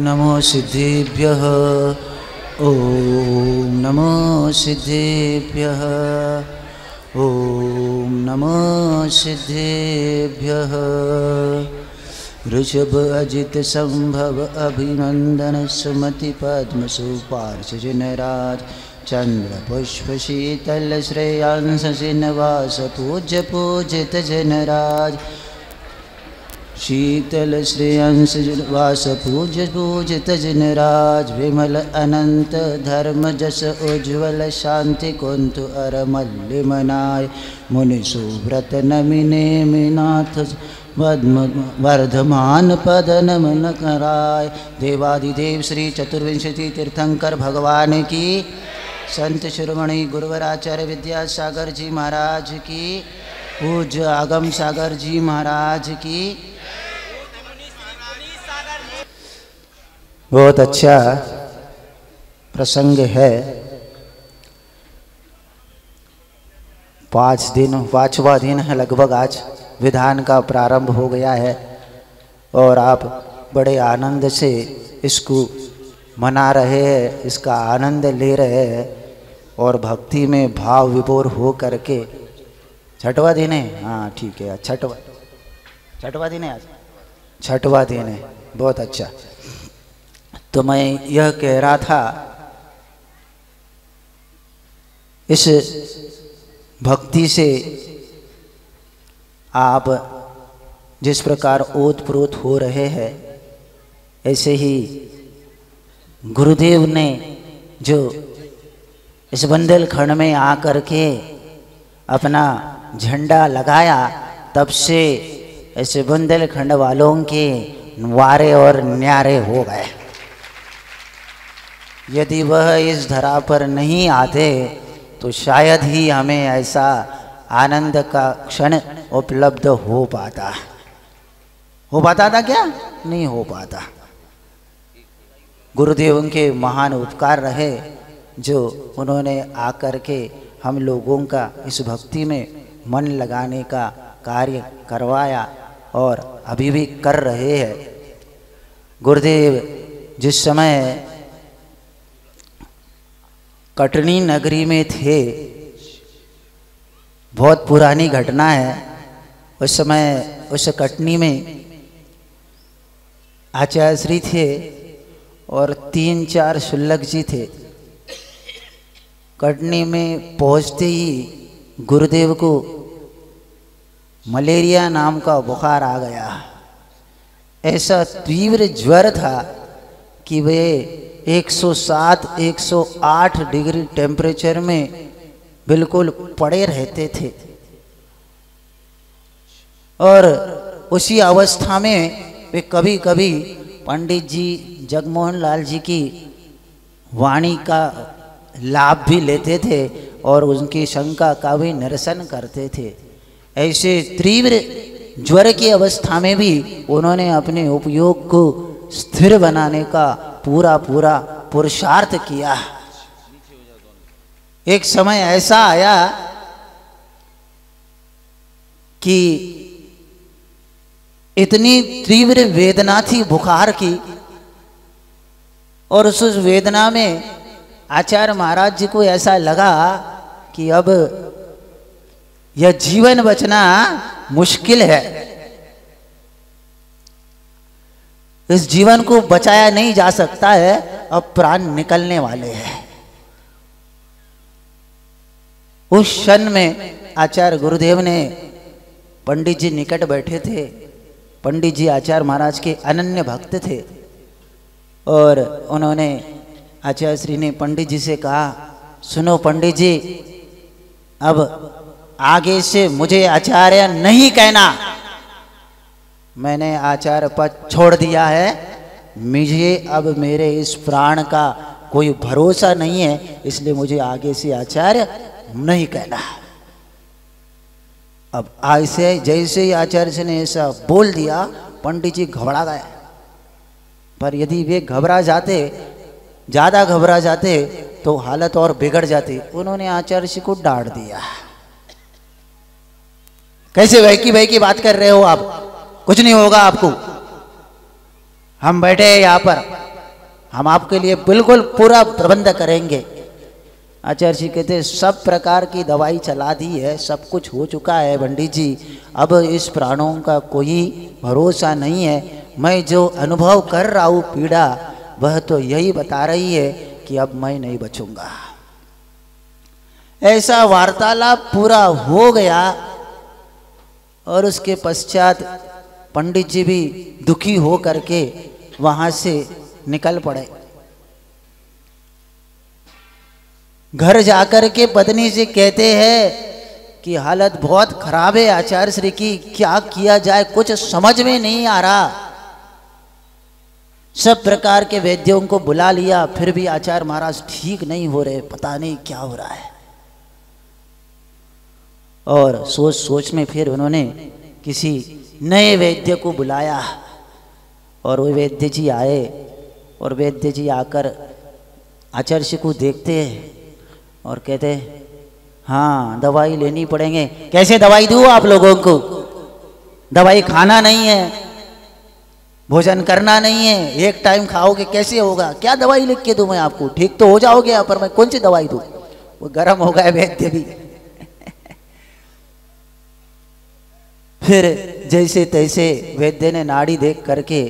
नमो सिद्धेभ्यः। ओम नमो सिद्धेभ्यः। ओम नमो सिद्धेभ्यः। ऋषभ अजित संभव अभिनंदन सुमति पद्म सुपार्श जिनराज चंद्र पुष्प शीतल श्रेयांस श्रीनिवास पूज्य पूजित जनराज शीतल श्रेयांस वास पूज्य पूजित जनराज विमल अनंत धर्म जस उज्ज्वल शांति कुंतु अरमल्य मनाय मुनि सुव्रत नमिने मिनाथ वर्धमान पद नमन कराय। देवादिदेव श्री चतुर्विंशति तीर्थंकर भगवान की, संत शिरोमणि गुरुवर आचार्य विद्यासागर जी महाराज की, पूज्य आगम सागर जी महाराज की। बहुत अच्छा प्रसंग है। 5वां दिन है लगभग, आज विधान का प्रारंभ हो गया है और आप बड़े आनंद से इसको मना रहे हैं, इसका आनंद ले रहे हैं और भक्ति में भाव विभोर हो करके। 6वां दिन है, हाँ ठीक है, 6वां दिन है, आज 6वां दिन है। बहुत अच्छा। तो मैं यह कह रहा था, इस भक्ति से आप जिस प्रकार ओतप्रोत हो रहे हैं, ऐसे ही गुरुदेव ने जो इस बुंदेलखंड में आकर के अपना झंडा लगाया, तब से ऐसे बुंदेलखंड वालों के वारे और न्यारे हो गए। यदि वह इस धरा पर नहीं आते तो शायद ही हमें ऐसा आनंद का क्षण उपलब्ध हो पाता था क्या? नहीं हो पाता। गुरुदेव के महान उपकार रहे जो उन्होंने आकर के हम लोगों का इस भक्ति में मन लगाने का कार्य करवाया और अभी भी कर रहे हैं। गुरुदेव जिस समय कटनी नगरी में थे, बहुत पुरानी घटना है। उस समय उस कटनी में आचार्य श्री थे और 3-4 शुल्लक जी थे। कटनी में पहुंचते ही गुरुदेव को मलेरिया नाम का बुखार आ गया। ऐसा तीव्र ज्वर था कि वे 107-108 डिग्री टेम्परेचर में बिल्कुल पड़े रहते थे और उसी अवस्था में वे कभी कभी पंडित जी जगमोहन लाल जी की वाणी का लाभ भी लेते थे और उनकी शंका का भी निरसन करते थे। ऐसे तीव्र ज्वर की अवस्था में भी उन्होंने अपने उपयोग को स्थिर बनाने का पूरा पुरुषार्थ किया। एक समय ऐसा आया कि इतनी तीव्र वेदना थी बुखार की और उस वेदना में आचार्य महाराज जी को ऐसा लगा कि अब यह जीवन बचना मुश्किल है, इस जीवन को बचाया नहीं जा सकता है, अब प्राण निकलने वाले हैं। उस क्षण में आचार्य गुरुदेव ने, पंडित जी निकट बैठे थे, पंडित जी आचार्य महाराज के अनन्य भक्त थे और उन्होंने आचार्य श्री ने पंडित जी से कहा, सुनो पंडित जी, अब आगे से मुझे आचार्य नहीं कहना, मैंने आचार्य पद छोड़ दिया है, मुझे अब मेरे इस प्राण का कोई भरोसा नहीं है, इसलिए मुझे आगे से आचार्य नहीं कहना। अब ऐसे जैसे ही आचार्य जी ने ऐसा बोल दिया, पंडित जी घबरा गए। पर यदि वे घबरा जाते, ज़्यादा घबरा जाते तो हालत और बिगड़ जाती। उन्होंने आचार्य जी को डांट दिया, कैसे वही की बात कर रहे हो आप, कुछ नहीं होगा आपको, हम बैठे हैं यहाँ पर, हम आपके लिए बिल्कुल पूरा प्रबंध करेंगे। आचार्य जी कहते सब प्रकार की दवाई चला दी है, सब कुछ हो चुका है पंडित जी, अब इस प्राणों का कोई भरोसा नहीं है। मैं जो अनुभव कर रहा हूँ पीड़ा, वह तो यही बता रही है कि अब मैं नहीं बचूंगा। ऐसा वार्तालाप पूरा हो गया और उसके पश्चात पंडित जी भी दुखी हो करके वहां से निकल पड़े। घर जाकर के पत्नी से कहते हैं कि हालत बहुत खराब है आचार्य श्री की, क्या किया जाए कुछ समझ में नहीं आ रहा। सब प्रकार के वैद्यों को बुला लिया, फिर भी आचार्य महाराज ठीक नहीं हो रहे, पता नहीं क्या हो रहा है। और सोच सोच में फिर उन्होंने किसी नए वैद्य को बुलाया और वो वैद्य जी आए और वैद्य जी आकर आचार्य जी को देखते और कहते हाँ दवाई लेनी पड़ेंगे। कैसे दवाई दूँ आप लोगों को? दवाई खाना नहीं है, भोजन करना नहीं है, एक टाइम खाओगे कैसे होगा? क्या दवाई लिख के दूँ मैं आपको? ठीक तो हो जाओगे पर मैं कौन सी दवाई दूँ? वो गर्म हो गए वैद्य भी। फिर जैसे तैसे वैद्य ने नाड़ी देख करके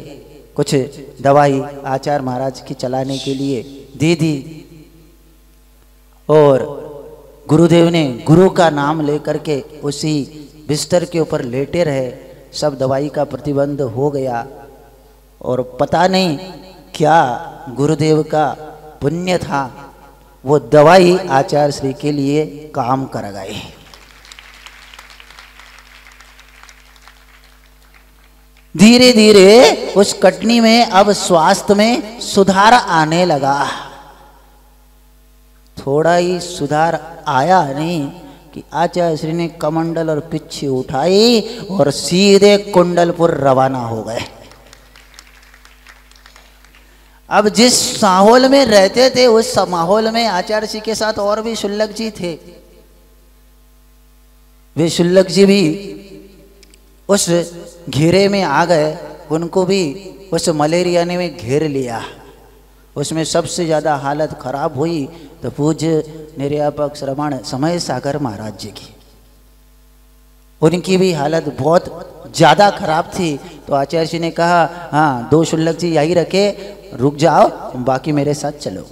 कुछ दवाई आचार्य महाराज की चलाने के लिए दे दी और गुरुदेव ने गुरु का नाम लेकर के उसी बिस्तर के ऊपर लेटे रहे। सब दवाई का प्रतिबंध हो गया और पता नहीं क्या गुरुदेव का पुण्य था, वो दवाई आचार्य श्री के लिए काम कर गई। धीरे धीरे उस कटनी में अब स्वास्थ्य में सुधार आने लगा। थोड़ा ही सुधार आया नहीं कि आचार्य श्री ने कमंडल और पिच्छी उठाई और सीधे कुंडलपुर रवाना हो गए। अब जिस माहौल में रहते थे उस माहौल में आचार्य जी के साथ और भी शुल्लक जी थे। वे शुल्लक जी भी उस घेरे में आ गए, उनको भी उस मलेरिया ने में घेर लिया। उसमें सबसे ज़्यादा हालत खराब हुई तो पूज्य निर्यापक श्रवण समय सागर महाराज जी की, उनकी भी हालत बहुत ज़्यादा खराब थी। तो आचार्य जी ने कहा हाँ 2 शुल्लक जी यही रखे, रुक जाओ, बाकी मेरे साथ चलो।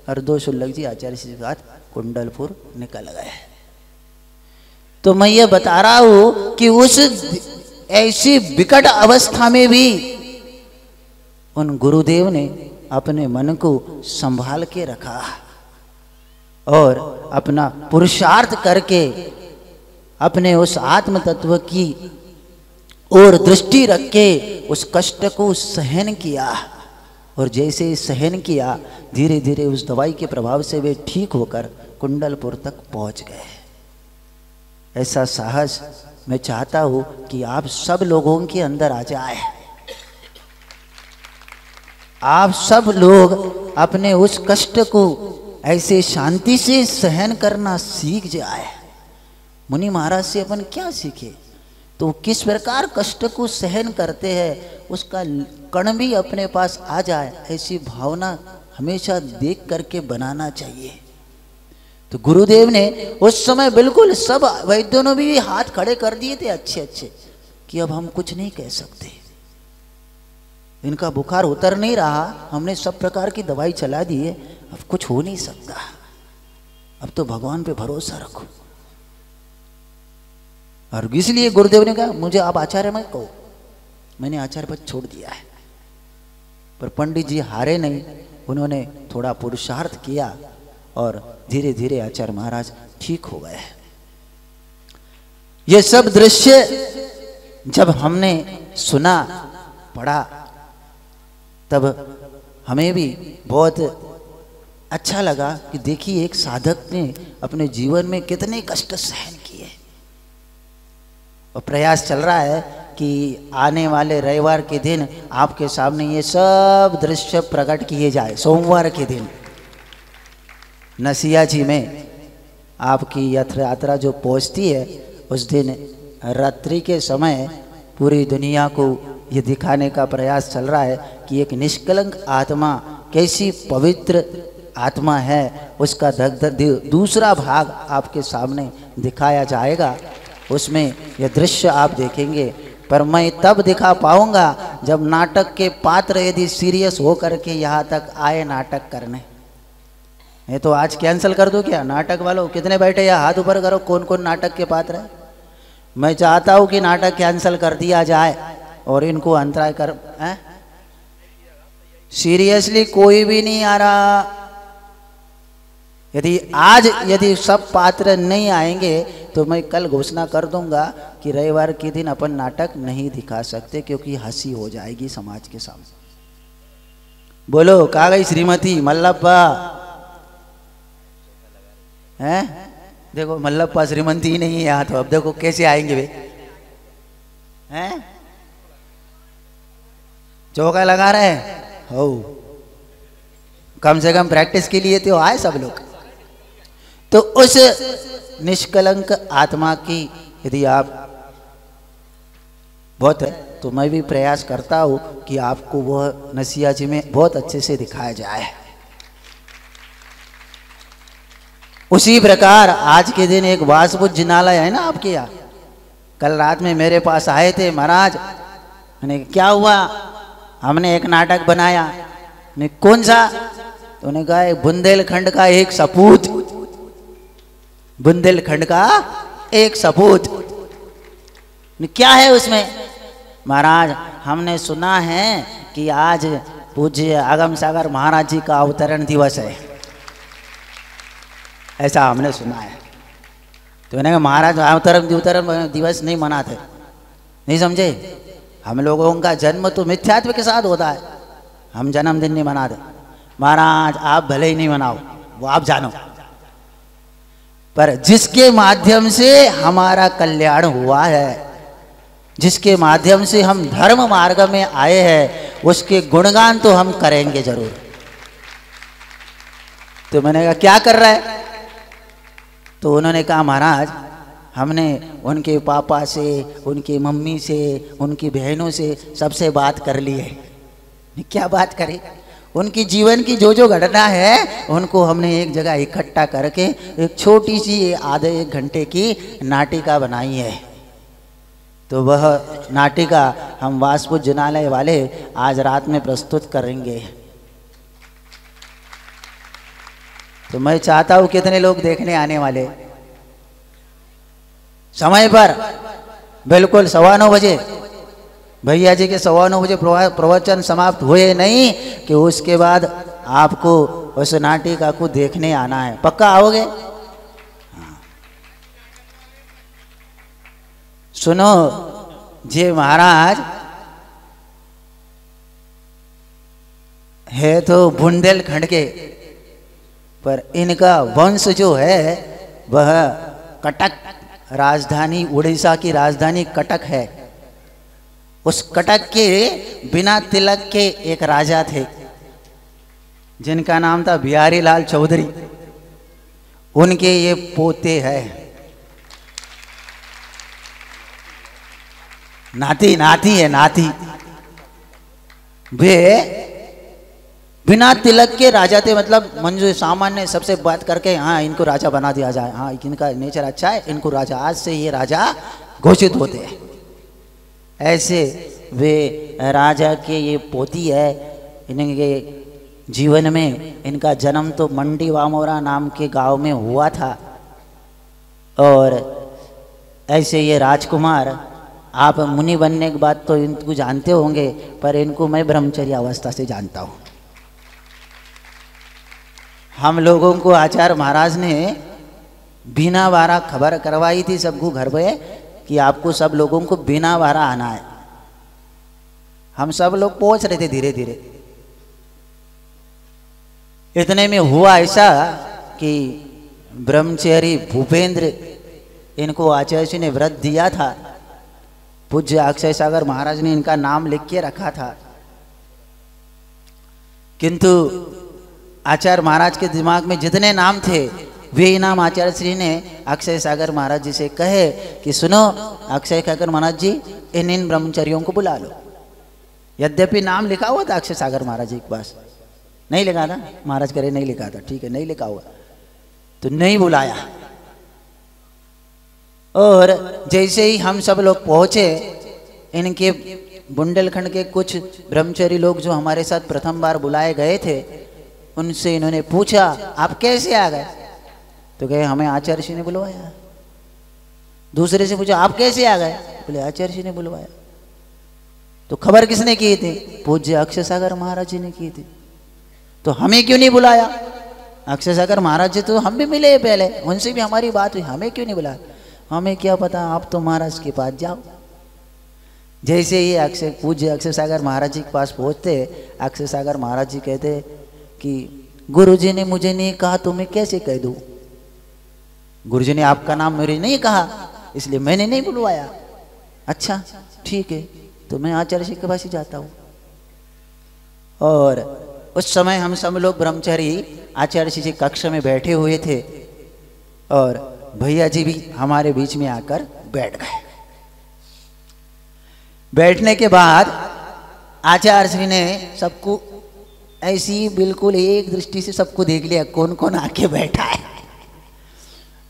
और 2 शुल्लक जी आचार्य जी के साथ कुंडलपुर निकल गए। तो मैं ये बता रहा हूँ कि उस ऐसी विकट अवस्था में भी उन गुरुदेव ने अपने मन को संभाल के रखा और अपना पुरुषार्थ करके अपने उस आत्म तत्व की ओर दृष्टि रख के उस कष्ट को सहन किया। और जैसे सहन किया धीरे धीरे उस दवाई के प्रभाव से वे ठीक होकर कुंडलपुर तक पहुंच गए। ऐसा साहस मैं चाहता हूं कि आप सब लोगों के अंदर आ जाए। आप सब लोग अपने उस कष्ट को ऐसे शांति से सहन करना सीख जाए। मुनि महाराज से अपन क्या सीखे? तो किस प्रकार कष्ट को सहन करते हैं उसका कण भी अपने पास आ जाए, ऐसी भावना हमेशा देख करके बनाना चाहिए। तो गुरुदेव ने उस समय बिल्कुल सब वैद्यों ने भी हाथ खड़े कर दिए थे अच्छे अच्छे कि अब हम कुछ नहीं कह सकते, इनका बुखार उतर नहीं रहा, हमने सब प्रकार की दवाई चला दी है, अब कुछ हो नहीं सकता, अब तो भगवान पे भरोसा रखो। और इसलिए गुरुदेव ने कहा मुझे आप आचार्य मत कहो, मैंने आचार्य पद छोड़ दिया है। पर पंडित जी हारे नहीं, उन्होंने थोड़ा पुरुषार्थ किया और धीरे धीरे आचार्य महाराज ठीक हो गए। ये सब दृश्य जब हमने सुना पढ़ा तब हमें भी बहुत अच्छा लगा कि देखिए एक साधक ने अपने जीवन में कितने कष्ट सहन किए। और प्रयास चल रहा है कि आने वाले रविवार के दिन आपके सामने ये सब दृश्य प्रकट किए जाए। सोमवार के दिन नसिया जी में आपकी यात्रा जो पहुंचती है उस दिन रात्रि के समय पूरी दुनिया को ये दिखाने का प्रयास चल रहा है कि एक निष्कलंक आत्मा कैसी पवित्र आत्मा है उसका दूसरा भाग आपके सामने दिखाया जाएगा। उसमें यह दृश्य आप देखेंगे, पर मैं तब दिखा पाऊंगा जब नाटक के पात्र यदि सीरियस हो करके यहाँ तक आए नाटक करने। ये तो आज कैंसिल कर दो क्या? नाटक वालों कितने बैठे या हाथ ऊपर करो, कौन कौन नाटक के पात्र है। मैं चाहता हूँ कि नाटक कैंसिल कर दिया जाए और इनको अंतराय कर। सीरियसली कोई भी नहीं आ रहा। यदि सब पात्र नहीं आएंगे तो मैं कल घोषणा कर दूंगा कि रविवार के दिन अपन नाटक नहीं दिखा सकते, क्योंकि हंसी हो जाएगी समाज के सामने। बोलो कहाँ गई श्रीमती मल्लप्पा? हैं? देखो मल्लप्पा श्रीमती ही नहीं है यहाँ, तो अब देखो कैसे आएंगे वे। हैं? चौका लगा रहे हो, कम से कम प्रैक्टिस के लिए तो आए सब लोग। तो उस निष्कलंक आत्मा की यदि आप बहुत है तो मैं भी प्रयास करता हूँ कि आपको वह नसिया जी में बहुत अच्छे से दिखाया जाए। उसी प्रकार आज के दिन एक वासपुर जिनालय है ना आपके यहाँ, कल रात में मेरे पास आए थे महाराज। मैंने क्या हुआ? हमने एक नाटक बनाया। ने कौन सा? तो उन्होंने कहा बुंदेलखंड का एक सपूत। बुंदेलखंड का एक सपूत। क्या है उसमें? महाराज हमने सुना है कि आज पूज्य आगम सागर महाराज जी का अवतरण दिवस है, ऐसा हमने सुना है। तो उन्होंने कहा महाराज अवतरण दिवस नहीं मनाते, नहीं समझे? हम लोगों का जन्म तो मिथ्यात्व के साथ होता है, हम जन्मदिन नहीं मनाते। महाराज आप भले ही नहीं मनाओ, वो आप जानो, पर जिसके माध्यम से हमारा कल्याण हुआ है, जिसके माध्यम से हम धर्म मार्ग में आए हैं, उसके गुणगान तो हम करेंगे जरूर। तो मैंने कहा क्या कर रहा है? तो उन्होंने कहा महाराज हमने उनके पापा से, उनकी मम्मी से, उनकी बहनों से सबसे बात कर ली है। क्या बात करें? उनकी जीवन की जो जो घटना है उनको हमने एक जगह इकट्ठा करके एक छोटी सी आधे एक घंटे की नाटिका बनाई है। तो वह नाटिका हम वासपुर जिनालय वाले आज रात में प्रस्तुत करेंगे। तो मैं चाहता हूँ कितने लोग देखने आने वाले? समय पर बिल्कुल 9:15 बजे, भैया जी के 9:15 बजे प्रवचन समाप्त हुए नहीं कि उसके बाद आपको उस नाटिका को देखने आना है। पक्का आओगे? हाँ। सुनो जी महाराज है तो बुंदेलखंड के, पर इनका वंश जो है वह कटक, राजधानी उड़ीसा की राजधानी कटक है। उस कटक के बिना तिलक के एक राजा थे जिनका नाम था बिहारी लाल चौधरी। उनके ये पोते हैं, नाती है नाती। वे बिना तिलक के राजा थे, मतलब मंजू सामान्य सबसे बात करके हाँ इनको राजा बना दिया जाए, हाँ इनका नेचर अच्छा है, इनको राजा, आज से ये राजा घोषित होते हैं। ऐसे वे राजा के ये पोती है। इनके जीवन में इनका जन्म तो मंडी वामोरा नाम के गांव में हुआ था। और ऐसे ये राजकुमार, आप मुनि बनने के बाद तो इनको जानते होंगे, पर इनको मैं ब्रह्मचर्य अवस्था से जानता हूँ। हम लोगों को आचार्य महाराज ने बिना वारा खबर करवाई थी सबको घर पे कि आपको सब लोगों को बिना वारा आना है। हम सब लोग पहुंच रहे थे धीरे धीरे। इतने में हुआ ऐसा कि ब्रह्मचारी भूपेंद्र, इनको आचार्य जी ने व्रत दिया था, पूज्य अक्षय सागर महाराज ने इनका नाम लिख के रखा था। किंतु आचार्य महाराज के दिमाग में जितने नाम थे वे नाम आचार्य श्री ने अक्षय सागर महाराज जी से कहे कि सुनो अक्षय सागर महाराज जी, इन ब्रह्मचर्यों को बुला लो। यद्यपि नाम लिखा हुआ था अक्षय सागर महाराज जी के पास, नहीं लिखा था? महाराज करे नहीं लिखा था, ठीक है नहीं लिखा होगा। तो नहीं बुलाया। और जैसे ही हम सब लोग पहुंचे, इनके बुंदेलखंड के कुछ ब्रह्मचारी लोग जो हमारे साथ प्रथम बार बुलाए गए थे, उनसे इन्होंने पूछा आप कैसे आ गए? तो कहे हमें आचार्य जी ने बुलवाया। दूसरे से पूछा आप कैसे आ गए? बोले आचार्य जी ने बुलवाया। तो खबर किसने की थी? पूज्य अक्षय सागर महाराज जी ने की थी। तो हमें क्यों नहीं बुलाया? अक्षय सागर महाराज जी तो हम भी मिले पहले, उनसे भी हमारी बात हुई, हमें क्यों नहीं बुलाया? हमें क्या पता, आप तो महाराज के पास जाओ। जैसे ही पूज्य अक्षय सागर महाराज जी के पास पहुंचते, अक्षय सागर महाराज जी कहते कि गुरुजी ने मुझे नहीं कहा तो मैं कैसे कह दूं? गुरुजी ने आपका नाम मेरे नहीं कहा, इसलिए मैंने नहीं बुलवाया। अच्छा ठीक है, तो मैं आचार्य जी के पास ही जाता हूँ। और उस समय हम सब लोग ब्रह्मचारी आचार्य जी कक्ष में बैठे हुए थे, और भैया जी भी हमारे बीच में आकर बैठ गए। बैठने के बाद आचार्य जी ने सबको ऐसी बिल्कुल एक दृष्टि से सबको देख लिया, कौन कौन आके बैठा है।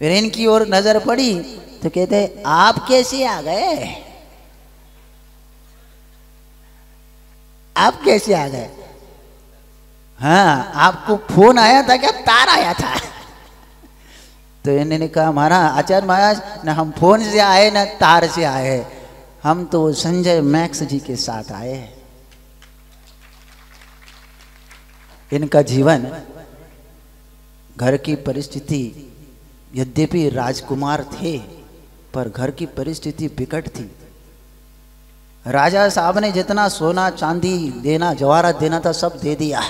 फिर इनकी ओर नजर पड़ी तो कहते आप कैसे आ गए? आप कैसे आ गए? हाँ, आपको फोन आया था क्या, तार आया था? तो इन्होंने कहा हमारा आचार्य महाराज न हम फोन से आए न तार से आए, हम तो संजय मैक्स जी के साथ आए हैं। इनका जीवन, घर की परिस्थिति, यद्यपि राजकुमार थे पर घर की परिस्थिति विकट थी। राजा साहब ने जितना सोना चांदी देना, जवाहरात देना था सब दे दिया,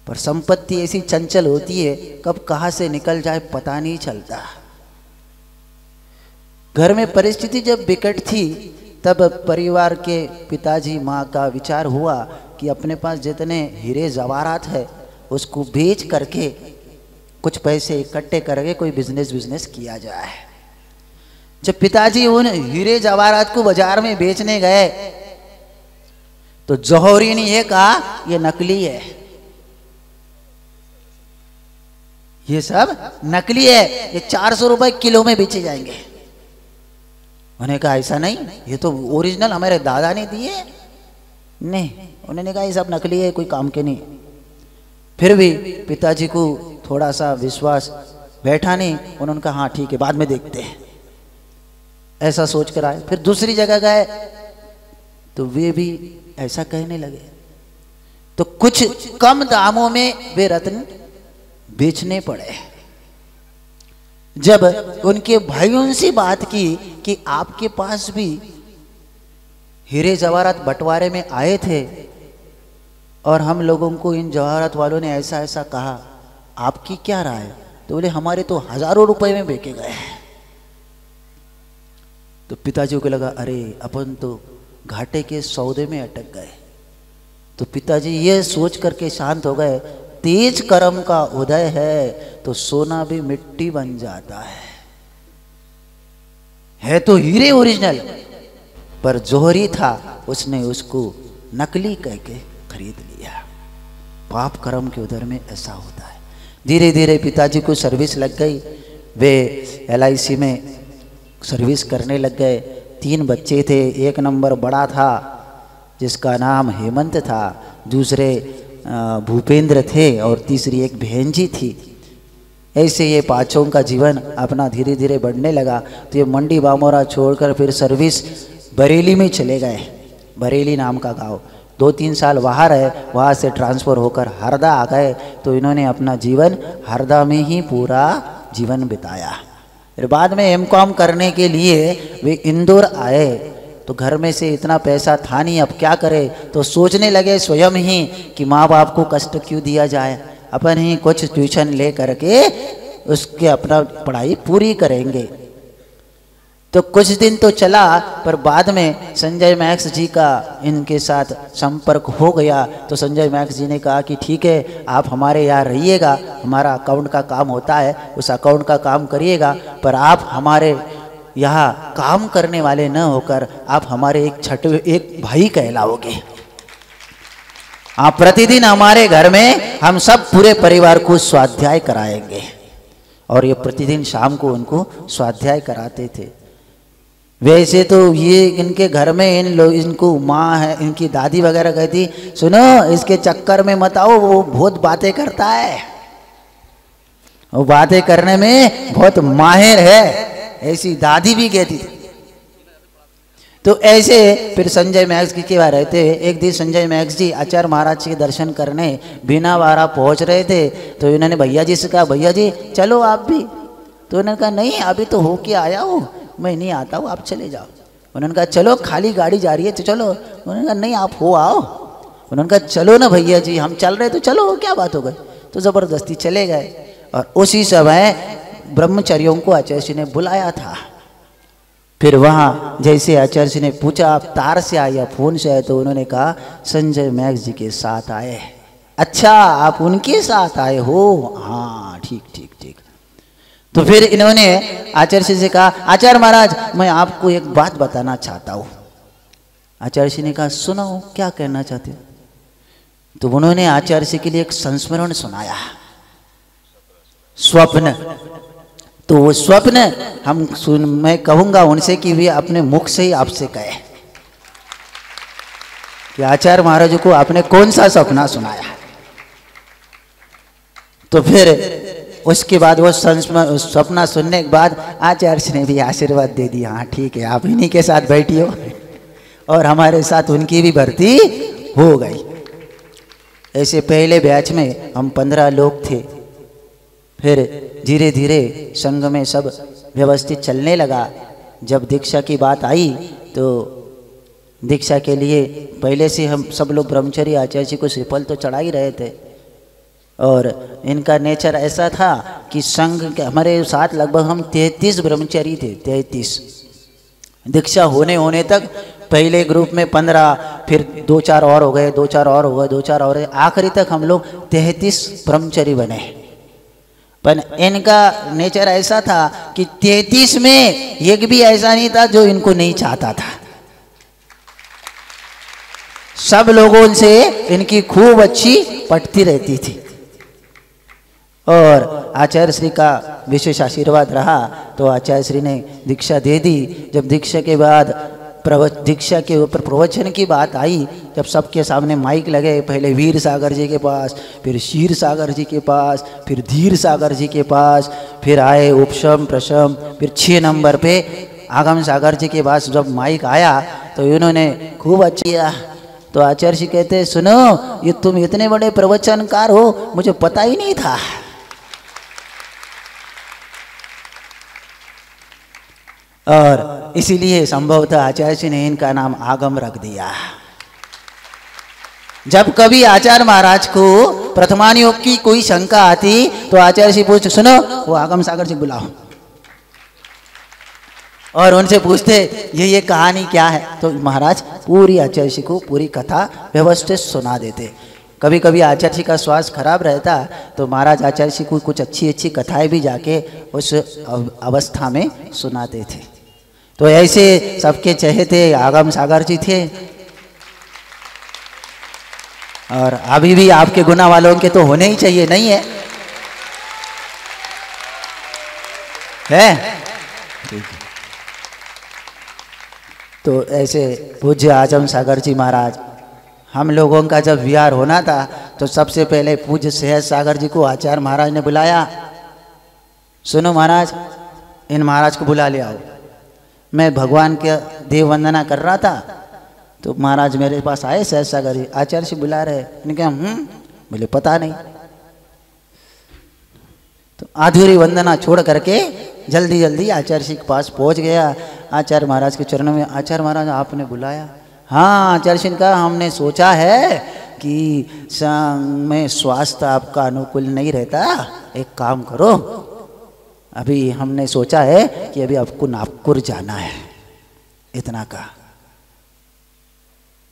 पर संपत्ति ऐसी चंचल होती है, कब कहां से निकल जाए पता नहीं चलता। घर में परिस्थिति जब विकट थी, तब परिवार के पिताजी माँ का विचार हुआ कि अपने पास जितने हीरे जवाहरात है उसको बेच करके कुछ पैसे इकट्ठे करके कोई बिजनेस किया जाए। जब पिताजी उन हीरे जवाहरात को बाजार में बेचने गए तो जौहरी ने ये कहा ये नकली है, ये सब नकली है, ये 400 रुपए किलो में बेचे जाएंगे। उन्होंने कहा ऐसा नहीं, ये तो ओरिजिनल हमारे दादा ने दिए। नहीं, उन्होंने कहा ये सब नकली है, कोई काम के नहीं। फिर भी पिताजी को थोड़ा सा विश्वास बैठा नहीं, उन्होंने कहा हाँ ठीक है बाद में देखते हैं, ऐसा सोच कर आए। फिर दूसरी जगह गए तो वे भी ऐसा कहने लगे, तो कुछ कम दामों में वे रत्न बेचने पड़े। जब उनके भाइयों से बात की कि आपके पास भी हीरे जवाहरात बंटवारे में आए थे और हम लोगों को इन जवाहरात वालों ने ऐसा ऐसा कहा, आपकी क्या राय है? तो बोले हमारे तो हजारों रुपए में बेचे गए। तो पिताजी को लगा अरे अपन तो घाटे के सौदे में अटक गए। तो पिताजी ये सोच करके शांत हो गए, तेज कर्म का उदय है तो सोना भी मिट्टी बन जाता है तो हीरे ओरिजिनल, पर जोहरी था, उसने उसको नकली कह के खरीद लिया। पाप कर्म के उदर में ऐसा होता है। धीरे धीरे पिताजी को सर्विस लग गई, वे LIC में सर्विस करने लग गए। 3 बच्चे थे, एक नंबर बड़ा था जिसका नाम हेमंत था, दूसरे भूपेंद्र थे और तीसरी एक बहन जी थी। ऐसे ये पांचों का जीवन अपना धीरे धीरे बढ़ने लगा। तो ये मंडी बामोरा छोड़कर फिर सर्विस बरेली में चले गए। बरेली नाम का गांव, 2-3 साल वहाँ रहे, वहाँ से ट्रांसफ़र होकर हरदा आ गए। तो इन्होंने अपना जीवन हरदा में ही पूरा जीवन बिताया। फिर बाद में M.Com करने के लिए वे इंदौर आए। तो घर में से इतना पैसा था नहीं, अब क्या करे? तो सोचने लगे स्वयं ही कि माँ बाप को कष्ट क्यों दिया जाए, अपन ही कुछ ट्यूशन ले करके उसके अपना पढ़ाई पूरी करेंगे। तो कुछ दिन तो चला, पर बाद में संजय मैक्स जी का इनके साथ संपर्क हो गया। तो संजय मैक्स जी ने कहा कि ठीक है आप हमारे यहाँ रहिएगा, हमारा अकाउंट का काम होता है, उस अकाउंट का काम करिएगा, पर आप हमारे यहाँ काम करने वाले न होकर आप हमारे एक भाई कहलाओगे। आप प्रतिदिन हमारे घर में हम सब पूरे परिवार को स्वाध्याय कराएंगे। और ये प्रतिदिन शाम को उनको स्वाध्याय कराते थे। वैसे तो ये इनके घर में इनको माँ है, इनकी दादी वगैरह कहती सुनो इसके चक्कर में मत आओ, वो बहुत बातें करता है, वो बातें करने में बहुत माहिर है, ऐसी दादी भी कहती थी। तो ऐसे फिर संजय मैक्स की क्या रहते, एक दिन संजय मैक्स जी आचार्य महाराज के दर्शन करने बीनावाड़ा पहुंच रहे थे। तो इन्होंने भैया जी से कहा भैया जी चलो आप भी। तो उन्होंने कहा नहीं अभी तो होके आया हूँ, मैं नहीं आता हूँ, आप चले जाओ। उन्होंने कहा चलो खाली गाड़ी जा रही है तो चलो। उन्होंने कहा नहीं आप हो आओ। उन्होंने कहा चलो ना भैया जी हम चल रहे तो चलो, क्या बात हो गई। तो ज़बरदस्ती चले गए। और उसी समय ब्रह्मचर्यों को आचार्य जी ने बुलाया था। फिर वहाँ जैसे आचार्य जी ने पूछा आप तार से आए या फोन से आए, तो उन्होंने कहा संजय मैक्स जी के साथ आए। अच्छा आप उनके साथ आए हो, हाँ ठीक ठीक ठीक। तो फिर इन्होंने आचार्य जी से कहा आचार्य महाराज मैं आपको एक बात बताना चाहता हूँ। आचार्य जी ने कहा सुनाओ क्या कहना चाहते हो। तो उन्होंने आचार्य जी के लिए एक संस्मरण सुनाया, स्वप्न। तो वो स्वप्न मैं कहूंगा उनसे कि वे अपने मुख से ही आपसे कहे कि आचार्य महाराज को आपने कौन सा सपना सुनाया। तो फिर उसके बाद वो सपना सुनने के बाद आचार्य ने भी आशीर्वाद दे दिया, हाँ ठीक है आप इन्हीं के साथ बैठी हो। और हमारे साथ उनकी भी भर्ती हो गई। ऐसे पहले बैच में हम 15 लोग थे। फिर धीरे धीरे संघ में सब व्यवस्थित चलने लगा। जब दीक्षा की बात आई तो दीक्षा के लिए पहले से हम सब लोग ब्रह्मचर्य आचार्य जी को श्रीफल तो चढ़ा ही रहे थे। और इनका नेचर ऐसा था कि संघ के हमारे साथ लगभग हम 33 ब्रह्मचारी थे। 33 दीक्षा होने तक पहले ग्रुप में 15, फिर 2-4 और हो गए, 2-4 और हो गए, 2-4 और, आखिरी तक हम लोग 33 ब्रह्मचारी बने। पर इनका नेचर ऐसा था कि 33 में एक भी ऐसा नहीं था जो इनको नहीं चाहता था। सब लोगों से इनकी खूब अच्छी पटती रहती थी। और आचार्य श्री का विशेष आशीर्वाद रहा तो आचार्य श्री ने दीक्षा दे दी। जब दीक्षा के बाद दीक्षा के ऊपर प्रवचन की बात आई, जब सबके सामने माइक लगे, पहले वीर सागर जी के पास, फिर क्षीर सागर जी के पास, फिर धीर सागर जी के पास, फिर आए उपशम प्रशम, फिर 6 नंबर पे आगम सागर जी के पास जब माइक आया तो इन्होंने खूब अच्छा किया। तो आचार्य जी कहते सुनो ये तुम इतने बड़े प्रवचनकार हो, मुझे पता ही नहीं था। और इसीलिए संभवतः आचार्य जी ने इनका नाम आगम रख दिया। जब कभी आचार्य महाराज को प्रथमानुयोग की कोई शंका आती तो आचार्य जी पूछते सुनो वो आगम सागर जी बुलाओ, और उनसे पूछते ये कहानी क्या है। तो महाराज पूरी आचार्य जी को पूरी कथा व्यवस्थित सुना देते। कभी कभी आचार्य जी का स्वास्थ्य खराब रहता तो महाराज आचार्य जी को कुछ अच्छी अच्छी कथाएं भी जाके उस अवस्था में सुनाते थे। तो ऐसे सबके चहेते आगम सागर जी थे। और अभी भी आपके गुना वालों के तो होने ही चाहिए, नहीं है? ठीक है। तो ऐसे पूज्य आजम सागर जी महाराज, हम लोगों का जब विहार होना था तो सबसे पहले पूज्य सहज सागर जी को आचार्य महाराज ने बुलाया। सुनो महाराज, इन महाराज को बुला ले आओ। मैं भगवान के देव वंदना कर रहा था तो महाराज मेरे पास आए, सहज सागर जी आचार्य से बुला रहे। मैंने कहा बोले पता नहीं। तो अधूरी वंदना छोड़ करके जल्दी जल्दी आचार्य जी के पास पहुंच गया। आचार्य महाराज के चरणों में, आचार्य महाराज आपने बुलाया? हाँ आचार्य जी ने कहा हमने सोचा है कि में स्वास्थ्य आपका अनुकूल नहीं रहता, एक काम करो, अभी हमने सोचा है कि अभी आपको नागपुर जाना है। इतना कहा।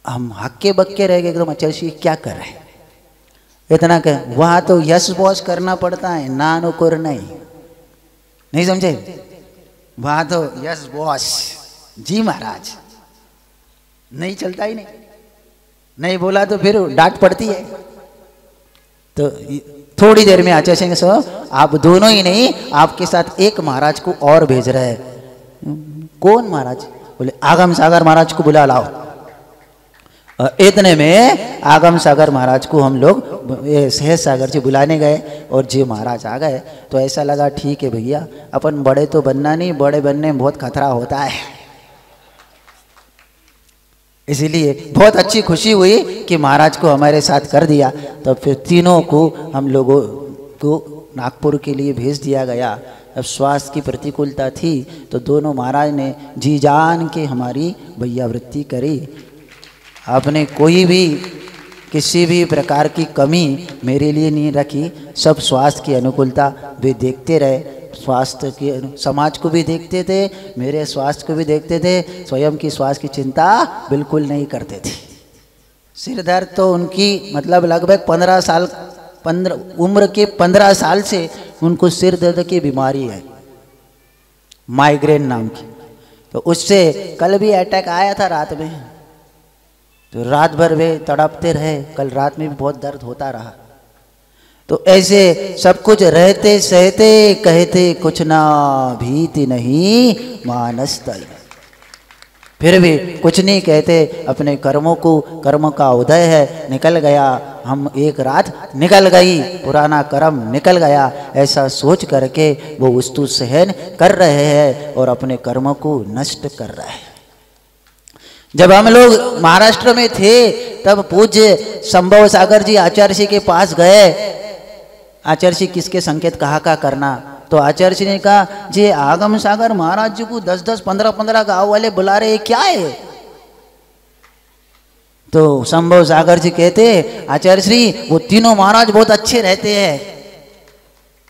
हम हक्के बक्के रह गए एकदम, आचार्य जी क्या कर रहे हैं? इतना कह, वहां तो यश बॉस करना पड़ता है, ना अनुकूल नहीं समझे? वहां तो यश बॉस जी महाराज नहीं चलता ही नहीं। नहीं बोला तो फिर डांट पड़ती है। तो थोड़ी देर में आचार्य सिंह साहब आप दोनों ही नहीं, आपके साथ एक महाराज को और भेज रहे हैं। कौन महाराज? बोले आगम सागर महाराज को बुला लाओ। और इतने में आगम सागर महाराज को हम लोग सहज सागर जी बुलाने गए और जी महाराज आ गए। तो ऐसा लगा ठीक है भैया, अपन बड़े तो बनना नहीं, बड़े बनने में बहुत खतरा होता है। इसीलिए बहुत अच्छी खुशी हुई कि महाराज को हमारे साथ कर दिया। तो फिर तीनों को हम लोगों को नागपुर के लिए भेज दिया गया। अब स्वास्थ्य की प्रतिकूलता थी तो दोनों महाराज ने जी जान के हमारी भैयावृत्ति करी। आपने कोई भी किसी भी प्रकार की कमी मेरे लिए नहीं रखी। सब स्वास्थ्य की अनुकूलता वे देखते रहे, स्वास्थ्य के समाज को भी देखते थे, मेरे स्वास्थ्य को भी देखते थे, स्वयं की स्वास्थ्य की चिंता बिल्कुल नहीं करते थे। सिर दर्द तो उनकी मतलब लगभग 15 साल उम्र के 15 साल से उनको सिर दर्द की बीमारी है, माइग्रेन नाम की। तो उससे कल भी अटैक आया था रात में, तो रात भर वे तड़पते रहे। कल रात में भी बहुत दर्द होता रहा। तो ऐसे सब कुछ रहते सहते कहते कुछ ना भीति नहीं मानस तल। फिर भी कुछ नहीं कहते, अपने कर्मों को, कर्म का उदय है, निकल गया, हम एक रात निकल गई, पुराना कर्म निकल गया, ऐसा सोच करके वो वस्तु सहन कर रहे हैं और अपने कर्म को नष्ट कर रहे हैं। जब हम लोग महाराष्ट्र में थे तब पूज्य संभव सागर जी आचार्य जी के पास गए। आचार्य जी किसके संकेत कहा का करना? तो आचार्य जी ने कहा जी आगम सागर महाराज जी को 10-10, 15-15 गांव वाले बुला रहे, क्या है? तो संभव सागर जी कहते आचार्य श्री वो तीनों महाराज बहुत अच्छे रहते हैं,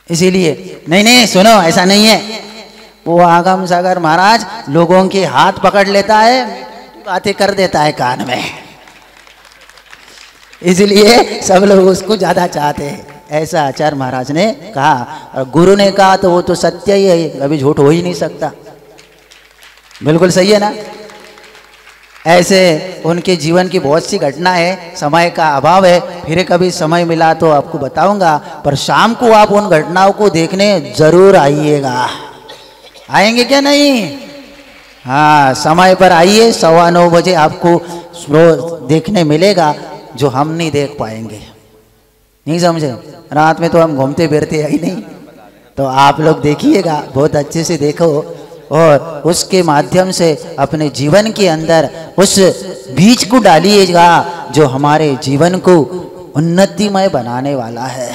इसीलिए। नहीं सुनो, ऐसा नहीं है। वो आगम सागर महाराज लोगों के हाथ पकड़ लेता है, बातें कर देता है कान में, इसलिए सब लोग उसको ज्यादा चाहते हैं, ऐसा आचार्य महाराज ने कहा। और गुरु ने कहा तो वो तो सत्य ही है, कभी झूठ हो ही नहीं सकता। बिल्कुल सही है ना? ऐसे उनके जीवन की बहुत सी घटना है, समय का अभाव है, फिर कभी समय मिला तो आपको बताऊंगा। पर शाम को आप उन घटनाओं को देखने जरूर आइएगा। आएंगे क्या? नहीं? हाँ, समय पर आइए, 9:15 बजे आपको देखने मिलेगा जो हम नहीं देख पाएंगे। नहीं समझे? रात में तो हम घूमते फिरते ही नहीं, तो आप लोग देखिएगा, बहुत अच्छे से देखो और उसके माध्यम से अपने जीवन के अंदर उस बीज को डालिएगा जो हमारे जीवन को उन्नतिमय बनाने वाला है।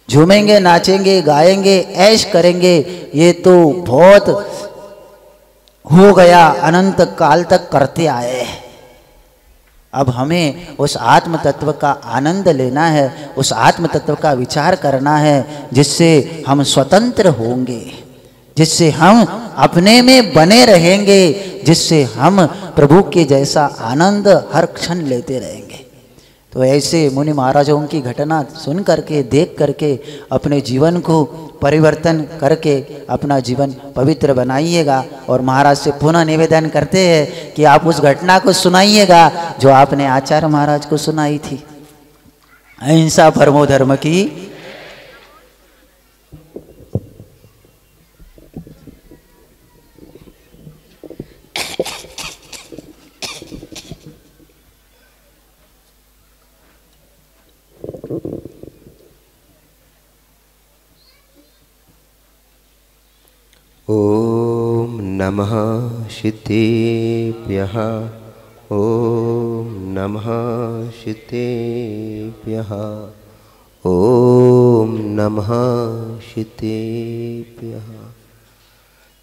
झूमेंगे, नाचेंगे, गाएंगे, ऐश करेंगे, ये तो बहुत हो गया, अनंत काल तक करते आए। अब हमें उस आत्म तत्व का आनंद लेना है, उस आत्म तत्व का विचार करना है, जिससे हम स्वतंत्र होंगे, जिससे हम अपने में बने रहेंगे, जिससे हम प्रभु के जैसा आनंद हर क्षण लेते रहेंगे। तो ऐसे मुनि महाराजों की घटना सुन करके, देख करके अपने जीवन को परिवर्तन करके अपना जीवन पवित्र बनाइएगा। और महाराज से पुनः निवेदन करते हैं कि आप उस घटना को सुनाइएगा जो आपने आचार्य महाराज को सुनाई थी। अहिंसा परमो धर्म की। ओम नमः शितेभ्यः, ओम नमः शितेभ्यः, ओम नमः शितेभ्यः।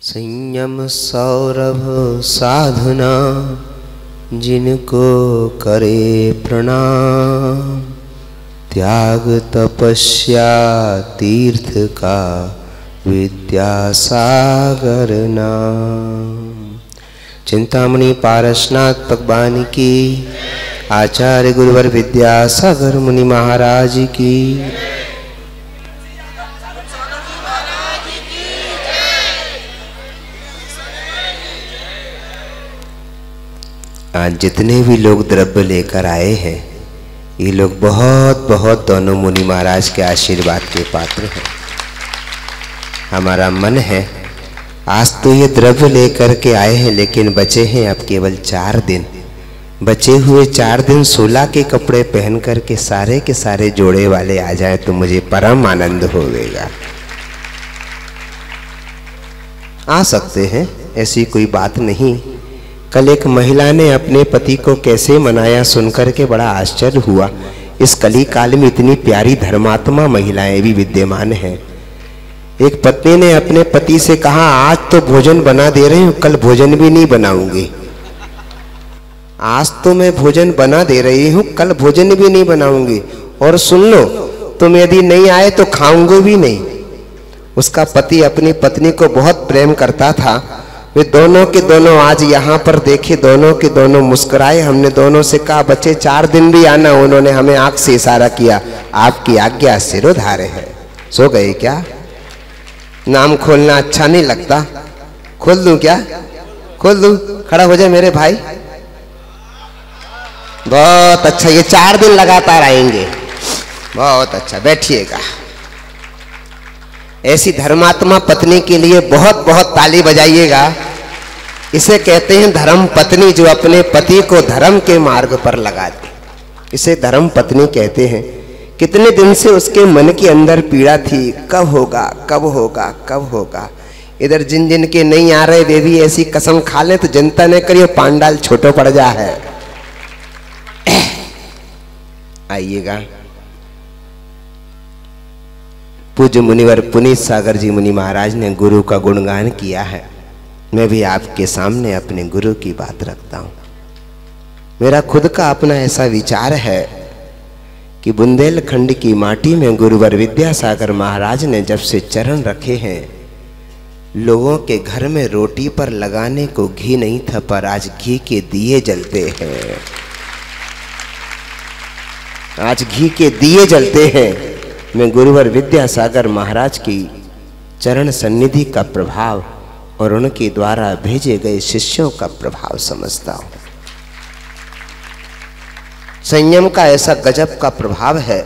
संयम सौरभ साधना जिनको करे प्रणाम, त्याग तपस्या तीर्थ का विद्यासागर नाम। चिंतामणि पारसनाथ भगवान की, आचार्य गुरुवर विद्यासागर मुनि महाराज की। आज जितने भी लोग द्रव्य लेकर आए हैं, ये लोग बहुत बहुत दोनों मुनि महाराज के आशीर्वाद के पात्र हैं। हमारा मन है, आज तो ये द्रव्य लेकर के आए हैं, लेकिन बचे हैं अब केवल 4 दिन। बचे हुए 4 दिन 16 के कपड़े पहन करके सारे के सारे जोड़े वाले आ जाए तो मुझे परम आनंद होगा। आ सकते हैं, ऐसी कोई बात नहीं। कल एक महिला ने अपने पति को कैसे मनाया सुनकर के बड़ा आश्चर्य हुआ। इस कली काल में इतनी प्यारी धर्मात्मा महिलाएं भी विद्यमान हैं। एक पत्नी ने अपने पति से कहा, आज तो भोजन बना दे रही हूं, कल भोजन भी नहीं बनाऊंगी। आज तो मैं भोजन बना दे रही हूं, कल भोजन भी नहीं बनाऊंगी, और सुन लो, तुम यदि नहीं आए तो खाऊंगी भी नहीं। उसका पति अपनी पत्नी को बहुत प्रेम करता था। वे दोनों के दोनों आज यहाँ पर देखे, दोनों के दोनों मुस्कुराए। हमने दोनों से कहा, बच्चे 4 दिन भी आना। उन्होंने हमें आंख से इशारा किया, आपकी आज्ञा सिरोधार्य है। सो गए क्या? नाम खोलना अच्छा नहीं लगता? खोल दूं क्या? खोल दूं? खड़ा हो जाए मेरे भाई। बहुत अच्छा, ये 4 दिन लगातार आएंगे। बहुत अच्छा, बैठिएगा। ऐसी धर्मात्मा पत्नी के लिए बहुत बहुत ताली बजाइएगा। इसे कहते हैं धर्म पत्नी, जो अपने पति को धर्म के मार्ग पर लगाती, इसे धर्म पत्नी कहते हैं। कितने दिन से उसके मन के अंदर पीड़ा थी, कब होगा, कब होगा, कब होगा। इधर जिन जिन के नहीं आ रहे वे भी ऐसी कसम खा ले तो जनता ने करिए पांडाल छोटो पड़ जा है। आइएगा। पूज्य मुनिवर पुनीत सागर जी मुनि महाराज ने गुरु का गुणगान किया है। मैं भी आपके सामने अपने गुरु की बात रखता हूं। मेरा खुद का अपना ऐसा विचार है कि बुंदेलखंड की माटी में गुरुवर विद्यासागर महाराज ने जब से चरण रखे हैं, लोगों के घर में रोटी पर लगाने को घी नहीं था, पर आज घी के दिए जलते हैं। आज घी के दिए जलते हैं। मैं गुरुवर विद्यासागर महाराज की चरण सन्निधि का प्रभाव और उनके द्वारा भेजे गए शिष्यों का प्रभाव समझता हूं। संयम का ऐसा गजब का प्रभाव है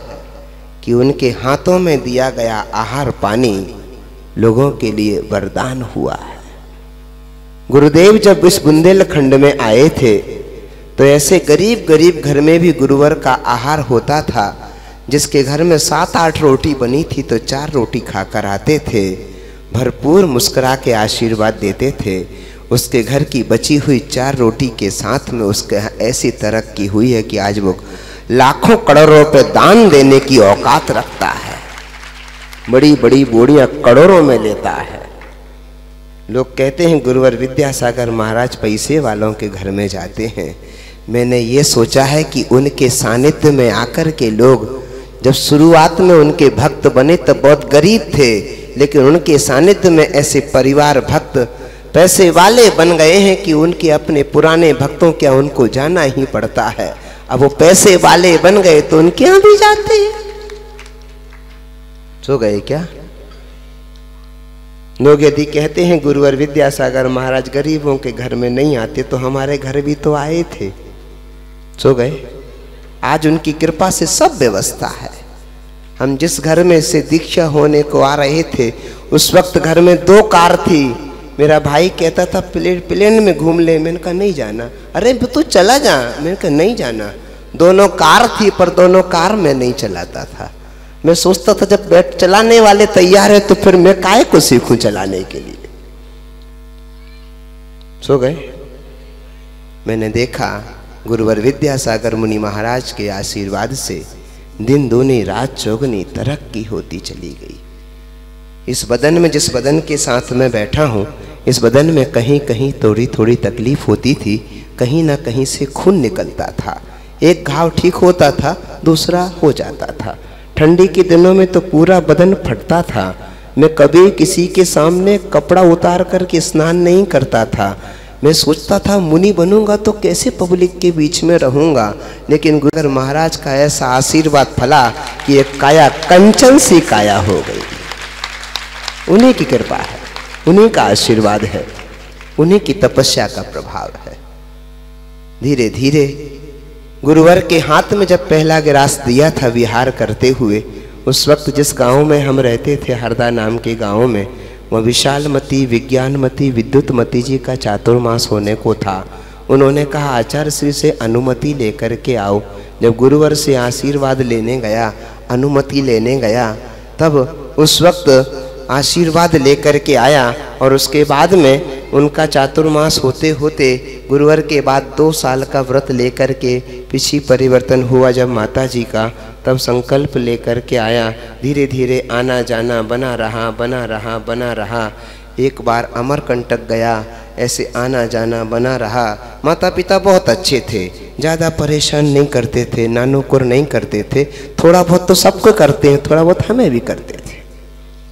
कि उनके हाथों में दिया गया आहार पानी लोगों के लिए वरदान हुआ है। गुरुदेव जब इस बुंदेलखंड में आए थे तो ऐसे गरीब गरीब घर में भी गुरुवर का आहार होता था। जिसके घर में 7-8 रोटी बनी थी तो 4 रोटी खाकर आते थे, भरपूर मुस्कुरा के आशीर्वाद देते थे। उसके घर की बची हुई 4 रोटी के साथ में उसके ऐसी तरक्की हुई है कि आज वो लाखों करोड़ों रुपए दान देने की औकात रखता है। बड़ी बड़ी बोरियां करोड़ों में लेता है। लोग कहते हैं गुरुवर विद्यासागर महाराज पैसे वालों के घर में जाते हैं। मैंने ये सोचा है कि उनके सानिध्य में आकर के लोग जब शुरुआत में उनके भक्त बने तब बहुत गरीब थे, लेकिन उनके सानिध्य में ऐसे परिवार भक्त पैसे वाले बन गए हैं कि उनके अपने पुराने भक्तों क्या उनको जाना ही पड़ता है। अब वो पैसे वाले बन गए तो उनके यहाँ भी जाते हैं। सो गए क्या? लोग यदि कहते हैं गुरुवर विद्यासागर महाराज गरीबों के घर में नहीं आते तो हमारे घर भी तो आए थे। सो गए? आज उनकी कृपा से सब व्यवस्था है। हम जिस घर में से दीक्षा होने को आ रहे थे उस वक्त घर में 2 कार थी। मेरा भाई कहता था प्लेन में घूम ले। मैंने कहा नहीं जाना। अरे तू चला जा। मैंने कहा नहीं जाना। दोनों कार थी पर दोनों कार में नहीं चलाता था। मैं सोचता था जब बैठ चलाने वाले तैयार है तो फिर मैं काहे को सीखूं चलाने के लिए। सो गए? मैंने देखा गुरुवर विद्यासागर मुनि महाराज के आशीर्वाद से दिन दूनी रात चौगनी तरक्की होती चली गई। इस बदन में, जिस बदन के साथ मैं बैठा हूँ, इस बदन में कहीं कहीं थोड़ी थोड़ी तकलीफ होती थी, कहीं ना कहीं से खून निकलता था। एक घाव ठीक होता था, दूसरा हो जाता था। ठंडी के दिनों में तो पूरा बदन फटता था। मैं कभी किसी के सामने कपड़ा उतार करके स्नान नहीं करता था। मैं सोचता था मुनि बनूंगा तो कैसे पब्लिक के बीच में रहूंगा, लेकिन गुरुवर महाराज का ऐसा आशीर्वाद फला कि एक काया कंचन सी काया हो गई। उन्हीं की कृपा है, उन्हीं का आशीर्वाद है, उन्हीं की तपस्या का प्रभाव है। धीरे धीरे गुरुवर के हाथ में जब पहला गिलास दिया था विहार करते हुए, उस वक्त जिस गांव में हम रहते थे, हरदा नाम के गांव में, वह विशालमती, विज्ञानमती, विद्युतमती जी का चातुर्मास होने को था। उन्होंने कहा आचार्य श्री से अनुमति लेकर के आओ। जब गुरुवर से आशीर्वाद लेने गया, अनुमति लेने गया, तब उस वक्त आशीर्वाद लेकर के आया और उसके बाद में उनका चातुर्मास होते होते गुरुवर के बाद 2 साल का व्रत लेकर के पिछी परिवर्तन हुआ जब माता जी का, तब संकल्प लेकर के आया। धीरे धीरे आना जाना बना रहा। एक बार अमरकंटक गया, ऐसे आना जाना बना रहा। माता पिता बहुत अच्छे थे, ज़्यादा परेशान नहीं करते थे, नानुकुर नहीं करते थे। थोड़ा बहुत तो सबको करते हैं, थोड़ा बहुत हमें भी करते थे,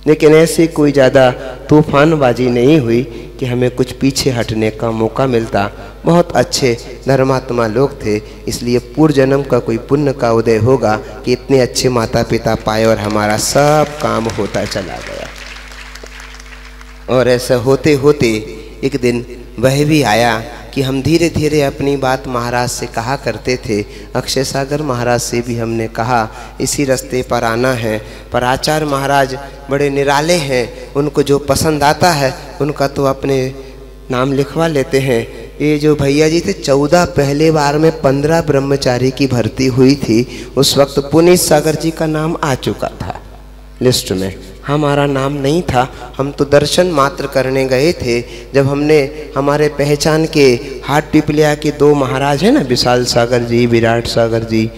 लेकिन ऐसे कोई ज़्यादा तूफानबाजी नहीं हुई कि हमें कुछ पीछे हटने का मौका मिलता। बहुत अच्छे धर्मात्मा लोग थे, इसलिए पूर्व जन्म का कोई पुण्य का उदय होगा कि इतने अच्छे माता पिता पाए और हमारा सब काम होता चला गया। और ऐसा होते होते एक दिन वह भी आया कि हम धीरे धीरे अपनी बात महाराज से कहा करते थे। अक्षय सागर महाराज से भी हमने कहा इसी रास्ते पर आना है, पर आचार्य महाराज बड़े निराले हैं, उनको जो पसंद आता है उनका तो अपने नाम लिखवा लेते हैं। ये जो भैया जी थे 14 पहले बार में 15 ब्रह्मचारी की भर्ती हुई थी, उस वक्त पुनीत सागर जी का नाम आ चुका था लिस्ट में, हमारा नाम नहीं था। हम तो दर्शन मात्र करने गए थे। जब हमने हमारे पहचान के हाथ टिपलिया के 2 महाराज हैं ना, विशाल सागर जी, विराट सागर जी,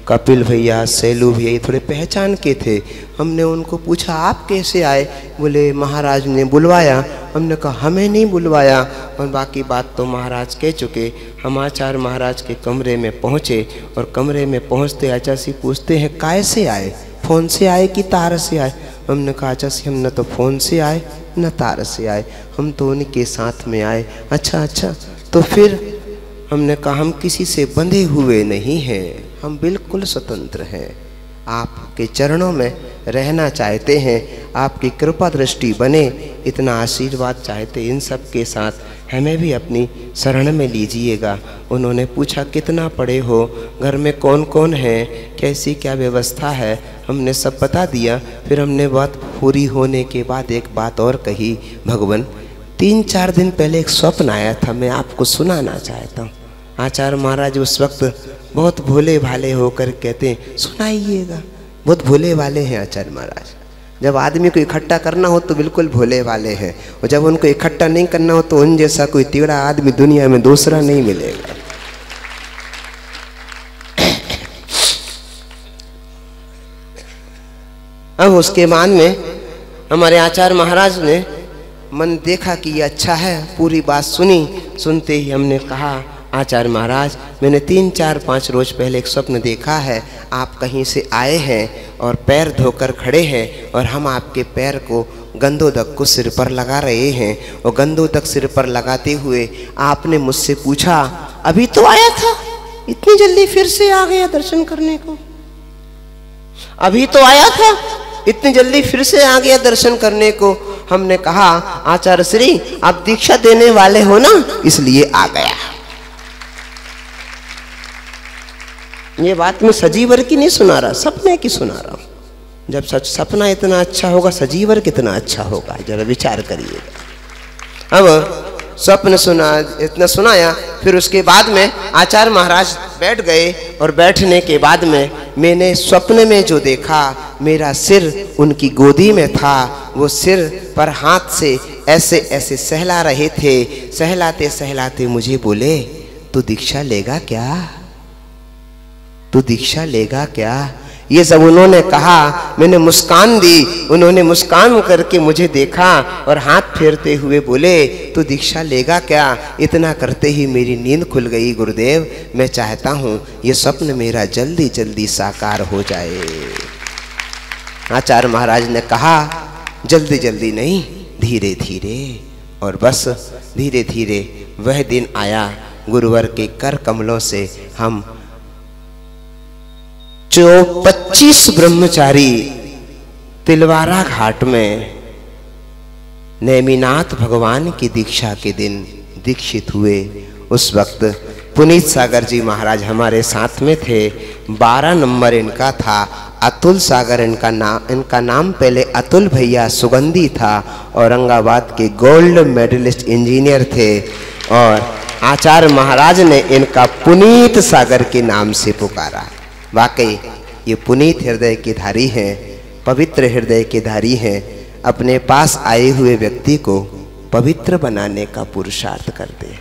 कपिल भैया, सैलू भैया, ये थोड़े पहचान के थे। हमने उनको पूछा आप कैसे आए? बोले महाराज ने बुलवाया। हमने कहा हमें नहीं बुलवाया, और बाकी बात तो महाराज कह चुके। हम आचार्य महाराज के कमरे में पहुँचे और कमरे में पहुँचते आचार्य से पूछते हैं कैसे आए, फ़ोन से आए कि तार से आए? हमने कहा आचार्य से हम न तो फ़ोन से आए न तार से आए, हम तो उनके साथ में आए। अच्छा, तो फिर हमने कहा हम किसी से बंधे हुए नहीं हैं, हम बिल्कुल स्वतंत्र हैं, आपके चरणों में रहना चाहते हैं, आपकी कृपा दृष्टि बने, इतना आशीर्वाद चाहते। इन सब के साथ हमें भी अपनी शरण में लीजिएगा। उन्होंने पूछा कितना पढ़े हो, घर में कौन कौन है, कैसी क्या व्यवस्था है, हमने सब बता दिया। फिर हमने बात पूरी होने के बाद एक बात और कही, भगवान 3-4 दिन पहले एक स्वप्न आया था, मैं आपको सुनाना चाहता हूँ। आचार्य महाराज उस वक्त बहुत भोले भाले होकर कहते हैं सुनाइएगा, बहुत भोले वाले हैं आचार्य महाराज। जब आदमी को इकट्ठा करना हो तो बिल्कुल भोले वाले हैं, और जब उनको इकट्ठा नहीं करना हो तो उन जैसा कोई टेढ़ा आदमी दुनिया में दूसरा नहीं मिलेगा। अब उसके बाद में हमारे आचार्य महाराज ने मन देखा कि ये अच्छा है, पूरी बात सुनी। सुनते ही हमने कहा आचार्य महाराज मैंने 3-4-5 रोज पहले एक स्वप्न देखा है, आप कहीं से आए हैं और पैर धोकर खड़े हैं, और हम आपके पैर को गंधोदक को सिर पर लगा रहे हैं, और गंधोदक सिर पर लगाते हुए आपने मुझसे पूछा अभी तो आया था, इतनी जल्दी फिर से आ गया दर्शन करने को? अभी तो आया था, इतनी जल्दी फिर से आ गया दर्शन करने को? हमने कहा आचार्य श्री आप दीक्षा देने वाले हो ना, इसलिए आ गया। ये बात मैं सजीवर की नहीं सुना रहा, सपने की सुना रहा हूं। जब सच सपना इतना अच्छा होगा, सजीवर कितना अच्छा होगा, जरा विचार करिएगा। अब स्वप्न सुना, इतना सुनाया, फिर उसके बाद में आचार्य महाराज बैठ गए, और बैठने के बाद में मैंने स्वप्न में जो देखा, मेरा सिर उनकी गोदी में था, वो सिर पर हाथ से ऐसे ऐसे सहला रहे थे। सहलाते सहलाते मुझे बोले तू दीक्षा लेगा क्या, तू दीक्षा लेगा क्या? ये सब उन्होंने कहा, मैंने मुस्कान दी, उन्होंने मुस्कान करके मुझे देखा और हाथ फेरते हुए बोले तू दीक्षा लेगा क्या? इतना करते ही मेरी नींद खुल गई। गुरुदेव मैं चाहता हूँ ये स्वप्न मेरा जल्दी जल्दी साकार हो जाए। आचार्य महाराज ने कहा जल्दी जल्दी नहीं, धीरे धीरे। और बस धीरे धीरे वह दिन आया, गुरुवर के कर कमलों से हम 25 ब्रह्मचारी तिलवारा घाट में नेमिनाथ भगवान की दीक्षा के दिन दीक्षित हुए। उस वक्त पुनीत सागर जी महाराज हमारे साथ में थे। 12 नंबर इनका था। अतुल सागर इनका नाम पहले अतुल भैया सुगंधी था। औरंगाबाद के गोल्ड मेडलिस्ट इंजीनियर थे और आचार्य महाराज ने इनका पुनीत सागर के नाम से पुकारा। वाकई ये पुनीत हृदय के धारी हैं, पवित्र हृदय के धारी हैं। अपने पास आए हुए व्यक्ति को पवित्र बनाने का पुरुषार्थ करते हैं।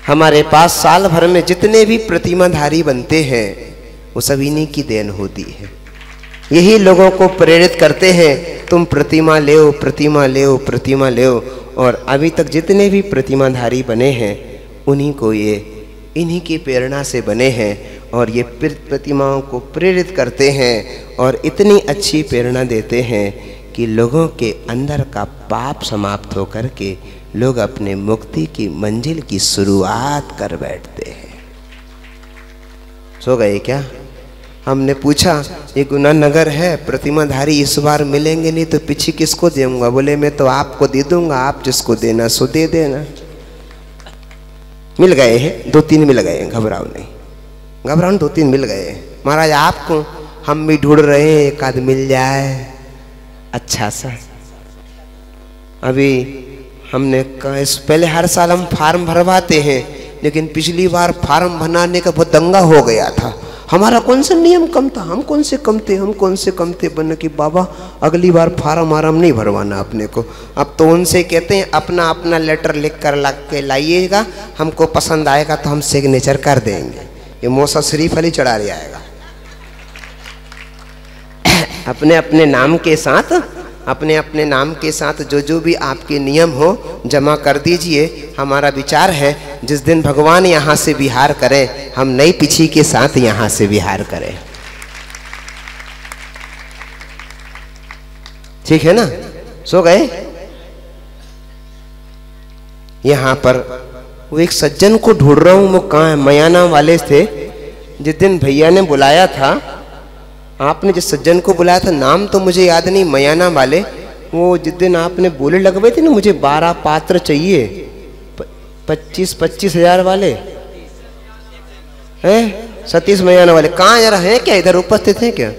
हमारे पास साल भर में जितने भी प्रतिमाधारी बनते हैं वो सब इन्हीं की देन होती है। यही लोगों को प्रेरित करते हैं, तुम प्रतिमा लेओ, प्रतिमा लेओ, प्रतिमा लेओ। और अभी तक जितने भी प्रतिमाधारी बने हैं उन्हीं को ये इन्हीं की प्रेरणा से बने हैं और ये प्रतिमाओं को प्रेरित करते हैं और इतनी अच्छी प्रेरणा देते हैं कि लोगों के अंदर का पाप समाप्त होकर के लोग अपने मुक्ति की मंजिल की शुरुआत कर बैठते हैं। सो गए क्या? हमने पूछा ये गुनानगर है, प्रतिमाधारी इस बार मिलेंगे नहीं तो पीछे किसको दूंगा? बोले मैं तो आपको दे दूंगा, आप जिसको देना सो दे देना। मिल गए हैं, 2-3 मिल गए, घबराओ नहीं, घबराओ, 2-3 मिल गए। महाराज आपको हम भी ढूंढ रहे हैं, एक आध मिल जाए अच्छा सा। अभी हमने कहा इस पहले हर साल हम फार्म भरवाते हैं, लेकिन पिछली बार फार्म भरने का बहुत दंगा हो गया था। हमारा कौन सा नियम कम था, हम कौन से कम थे, हम कौन से कम थे। बने कि बाबा अगली बार फार्म आराम नहीं भरवाना अपने को। अब तो उनसे कहते हैं अपना अपना लेटर लिख कर ला के लाइएगा, हमको पसंद आएगा तो हम सिग्नेचर कर देंगे। ये मौसा शरीफ अली चढ़ा ले आएगा। अपने अपने नाम के साथ, अपने अपने नाम के साथ जो जो भी आपके नियम हो जमा कर दीजिए। हमारा विचार है जिस दिन भगवान यहाँ से विहार करें, हम नई पीछी के साथ यहाँ से विहार करें। ठीक है ना? सो गए? यहाँ पर वो एक सज्जन को ढूंढ रहा हूँ, वो कहाँ है? मयाना वाले थे। जिस दिन भैया ने बुलाया था, आपने जिस सज्जन को बुलाया था, नाम तो मुझे याद नहीं, मयाना वाले, वो जिस दिन आपने बोले लगवाए थे ना, मुझे 12 पात्र चाहिए, 25 हजार वाले हैं, सतीश मयाना वाले। कहाँ जरा है क्या? इधर उपस्थित है क्या?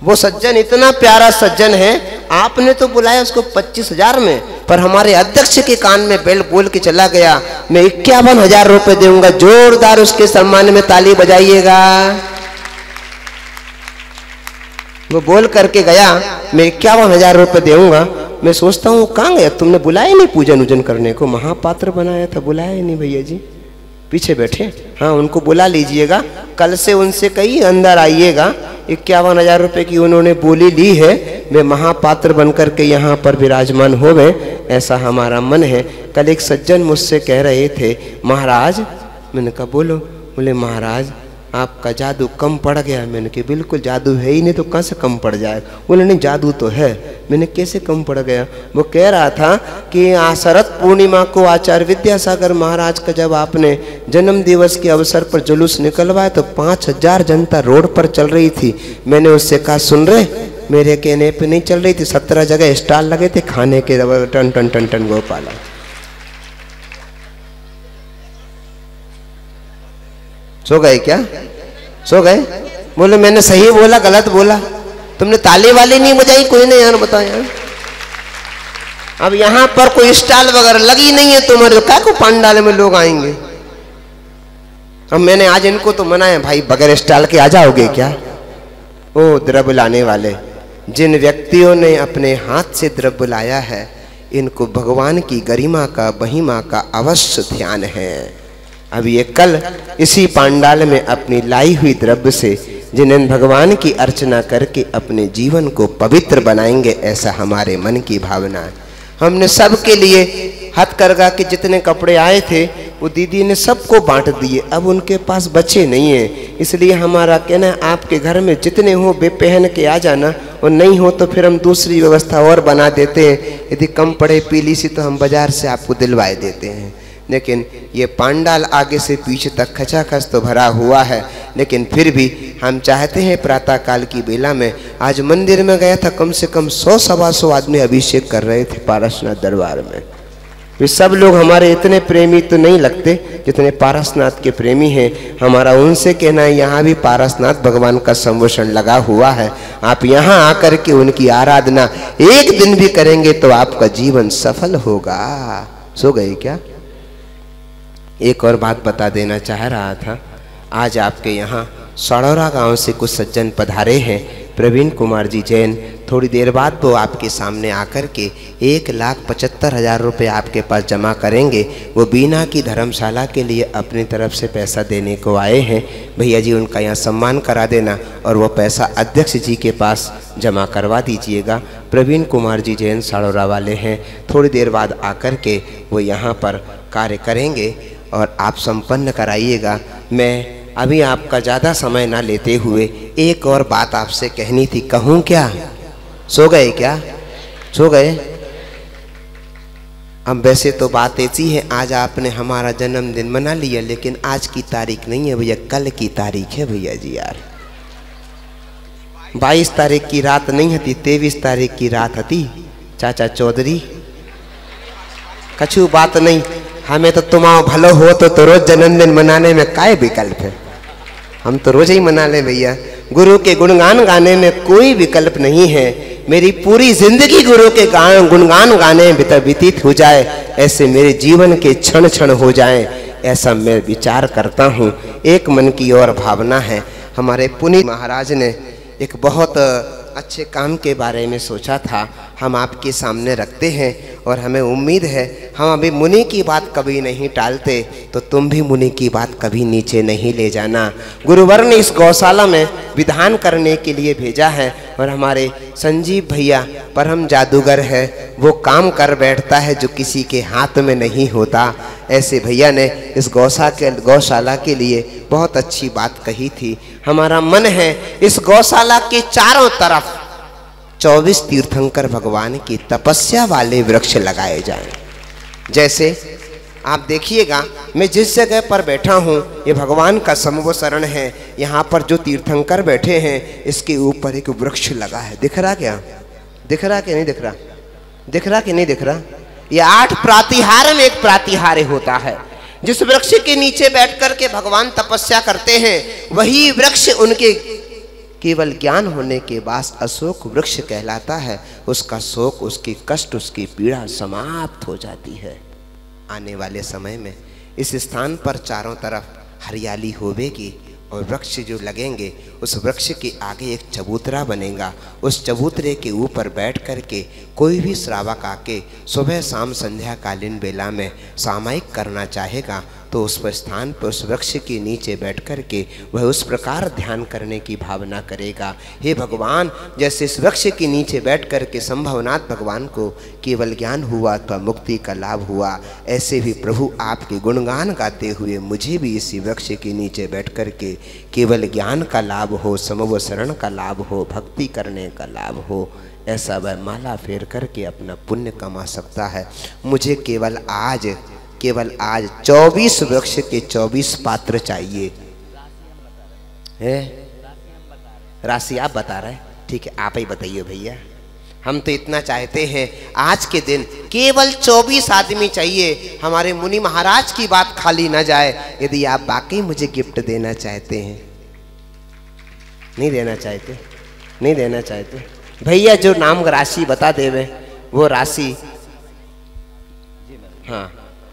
वो सज्जन इतना प्यारा सज्जन है, आपने तो बुलाया उसको 25,000 में, पर हमारे अध्यक्ष के कान में बेल बोल के चला गया मैं 51,000 रुपए दूंगा। जोरदार उसके सम्मान में ताली बजाइएगा। वो बोल करके गया मैं 51,000 रुपये दूंगा। मैं सोचता हूँ कहाँ गया? तुमने बुलाया नहीं पूजन उजन करने को? महापात्र बनाया था, बुलाया ही नहीं भैया जी, पीछे बैठे। हाँ उनको बुला लीजिएगा, कल से उनसे कहीं अंदर आइएगा। 51,000 रुपये की उन्होंने बोली ली है, वे महापात्र बनकर के यहाँ पर विराजमान होवे, ऐसा हमारा मन है। कल एक सज्जन मुझसे कह रहे थे महाराज, मैंने कहा बोलो। बोले महाराज आपका जादू कम पड़ गया। मैंने कहा बिल्कुल जादू है ही नहीं तो कहाँ से कम पड़ जाए? बोले नहीं जादू तो है। मैंने कैसे कम पड़ गया? वो कह रहा था कि शरद पूर्णिमा को आचार्य विद्यासागर महाराज का जब आपने जन्म दिवस के अवसर पर जुलूस निकलवाया तो 5,000 जनता रोड पर चल रही थी। मैंने उससे कहा सुन रहे, मेरे कहने पे नहीं चल रही थी, 17 जगह स्टॉल लगे थे खाने के, टन टन टन टन गोपाला। सो गए क्या? सो गए? बोले मैंने सही बोला गलत बोला? तुमने ताली वाली नहीं बजाई? कोई नहीं यार, बताओ यार। अब यहाँ पर कोई स्टॉल वगैरह लगी नहीं है तुम्हारे, क्या को पंडाल में लोग आएंगे? अब मैंने आज इनको तो मनाया भाई बगैर स्टॉल के आ जाओगे क्या? ओ द्रव्य लाने वाले, जिन व्यक्तियों ने अपने हाथ से द्रव्य लाया है, इनको भगवान की गरिमा का महिमा का अवश्य ध्यान है। अब ये कल इसी पांडाल में अपनी लाई हुई द्रव्य से जिन्हें भगवान की अर्चना करके अपने जीवन को पवित्र बनाएंगे, ऐसा हमारे मन की भावना है। हमने सबके लिए हथकरघा के जितने कपड़े आए थे वो दीदी ने सबको बांट दिए, अब उनके पास बचे नहीं हैं। इसलिए हमारा कहना है आपके घर में जितने हो वे पहन के आ जाना, और नहीं हो तो फिर हम दूसरी व्यवस्था और बना देते हैं। यदि कम पड़े पीली सी तो हम बाजार से आपको दिलवाए देते हैं। लेकिन ये पांडाल आगे से पीछे तक खचाखच तो भरा हुआ है, लेकिन फिर भी हम चाहते हैं प्रातः काल की बेला में, आज मंदिर में गया था कम से कम 100-125 आदमी अभिषेक कर रहे थे पारसनाथ दरबार में। वे सब लोग हमारे इतने प्रेमी तो नहीं लगते जितने पारसनाथ के प्रेमी हैं। हमारा उनसे कहना है यहाँ भी पारसनाथ भगवान का संभूषण लगा हुआ है। आप यहाँ आकर के उनकी आराधना एक दिन भी करेंगे तो आपका जीवन सफल होगा। सो गए क्या? एक और बात बता देना चाह रहा था। आज आपके यहाँ सड़ौरा गांव से कुछ सज्जन पधारे हैं, प्रवीण कुमार जी जैन। थोड़ी देर बाद वो आपके सामने आकर के 1,75,000 रुपये आपके पास जमा करेंगे। वो बीना की धर्मशाला के लिए अपनी तरफ से पैसा देने को आए हैं। भैया जी उनका यहाँ सम्मान करा देना और वो पैसा अध्यक्ष जी के पास जमा करवा दीजिएगा। प्रवीण कुमार जी जैन सड़ौरा वाले हैं। थोड़ी देर बाद आकर के वो यहाँ पर कार्य करेंगे और आप संपन्न कराइएगा। मैं अभी आपका ज़्यादा समय ना लेते हुए एक और बात आपसे कहनी थी, कहूँ क्या? सो गए क्या? सो गए? अब वैसे तो बात ऐसी है, आज आपने हमारा जन्मदिन मना लिया, लेकिन आज की तारीख नहीं है भैया, कल की तारीख है भैया जी। यार 22 तारीख की रात नहीं हती, 23 तारीख की रात हती चाचा चौधरी। कछु बात नहीं, हमें तो तुम्हारा भलो हो तो रोज जन्मदिन मनाने में काय विकल्प है। हम तो रोज ही मना ले भैया। गुरु के गुणगान गाने में कोई विकल्प नहीं है। मेरी पूरी जिंदगी गुरु के गुणगान गाने में व्यतीत हो जाए, ऐसे मेरे जीवन के क्षण क्षण हो जाए, ऐसा मैं विचार करता हूँ। एक मन की और भावना है। हमारे पुनीत महाराज ने एक बहुत अच्छे काम के बारे में सोचा था, हम आपके सामने रखते हैं और हमें उम्मीद है हम अभी मुनि की बात कभी नहीं टालते, तो तुम भी मुनि की बात कभी नीचे नहीं ले जाना। गुरुवर ने इस गौशाला में विधान करने के लिए भेजा है और हमारे संजीव भैया परम जादूगर है, वो काम कर बैठता है जो किसी के हाथ में नहीं होता। ऐसे भैया ने इस गौशाला के लिए बहुत अच्छी बात कही थी। हमारा मन है इस गौशाला के चारों तरफ 24 तीर्थंकर भगवान की तपस्या वाले वृक्ष लगाए जाएं। जैसे आप देखिएगा, मैं जिस जगह पर बैठा हूँ ये भगवान का समूह शरण है। यहाँ पर जो तीर्थंकर बैठे हैं इसके ऊपर एक वृक्ष लगा है। दिख रहा क्या? दिख रहा कि नहीं दिख रहा? दिख रहा कि नहीं दिख रहा? ये 8 प्रातिहार में एक प्रातिहार्य होता है। जिस वृक्ष के नीचे बैठ कर के भगवान तपस्या करते हैं, वही वृक्ष उनके केवल ज्ञान होने के बाद अशोक वृक्ष कहलाता है। उसका शोक, उसकी कष्ट, उसकी पीड़ा समाप्त हो जाती है। आने वाले समय में इस स्थान पर चारों तरफ हरियाली होवेगी और वृक्ष जो लगेंगे, उस वृक्ष के आगे एक चबूतरा बनेगा। उस चबूतरे के ऊपर बैठ कर के कोई भी श्रावक आके सुबह शाम संध्या कालीन बेला में सामायिक करना चाहेगा तो उस पर स्थान पर उस वृक्ष के नीचे बैठ कर के वह उस प्रकार ध्यान करने की भावना करेगा। हे भगवान, जैसे इस वृक्ष के नीचे बैठ कर के संभवनाथ भगवान को केवल ज्ञान हुआ तो मुक्ति का लाभ हुआ, ऐसे भी प्रभु आपके गुणगान गाते हुए मुझे भी इसी वृक्ष के नीचे बैठ कर के केवल ज्ञान का लाभ हो, समूह शरण का लाभ हो, भक्ति करने का लाभ हो, ऐसा वह माला फेर करके अपना पुण्य कमा सकता है। मुझे केवल आज 24 वृक्ष के 24 पात्र चाहिए। है राशि आप बता रहे? ठीक है, आप ही बताइए भैया। हम तो इतना चाहते हैं, आज के दिन केवल 24 आदमी चाहिए। हमारे मुनि महाराज की बात खाली ना जाए। यदि आप बाकी मुझे गिफ्ट देना चाहते हैं, नहीं देना चाहते, नहीं देना चाहते भैया, जो नाम राशि बता देवे वो राशि, हाँ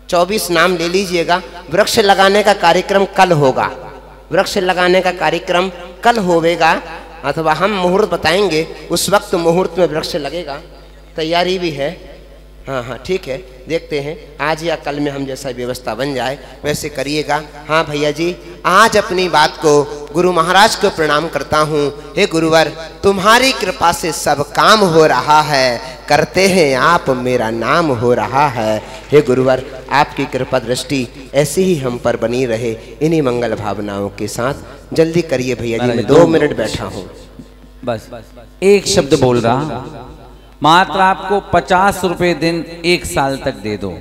24 नाम ले लीजिएगा। वृक्ष लगाने का कार्यक्रम कल होगा, वृक्ष लगाने का कार्यक्रम कल होवेगा, अथवा हम मुहूर्त बताएंगे, उस वक्त मुहूर्त में वृक्ष लगेगा। तैयारी भी है। हाँ हाँ ठीक है, देखते हैं आज या कल में हम जैसा व्यवस्था बन जाए वैसे करिएगा। हाँ भैया जी, आज अपनी बात को गुरु महाराज को प्रणाम करता हूँ। हे गुरुवर, तुम्हारी कृपा से सब काम हो रहा है, करते हैं आप, मेरा नाम हो रहा है। हे गुरुवर, आपकी कृपा दृष्टि ऐसी ही हम पर बनी रहे। इन्हीं मंगल भावनाओं के साथ जल्दी करिए भैया जी, मैं 2 मिनट बैठा हूँ। बस एक शब्द बोल रहा, मात्र आपको 50 रुपए दिन 1 साल तक दे दो,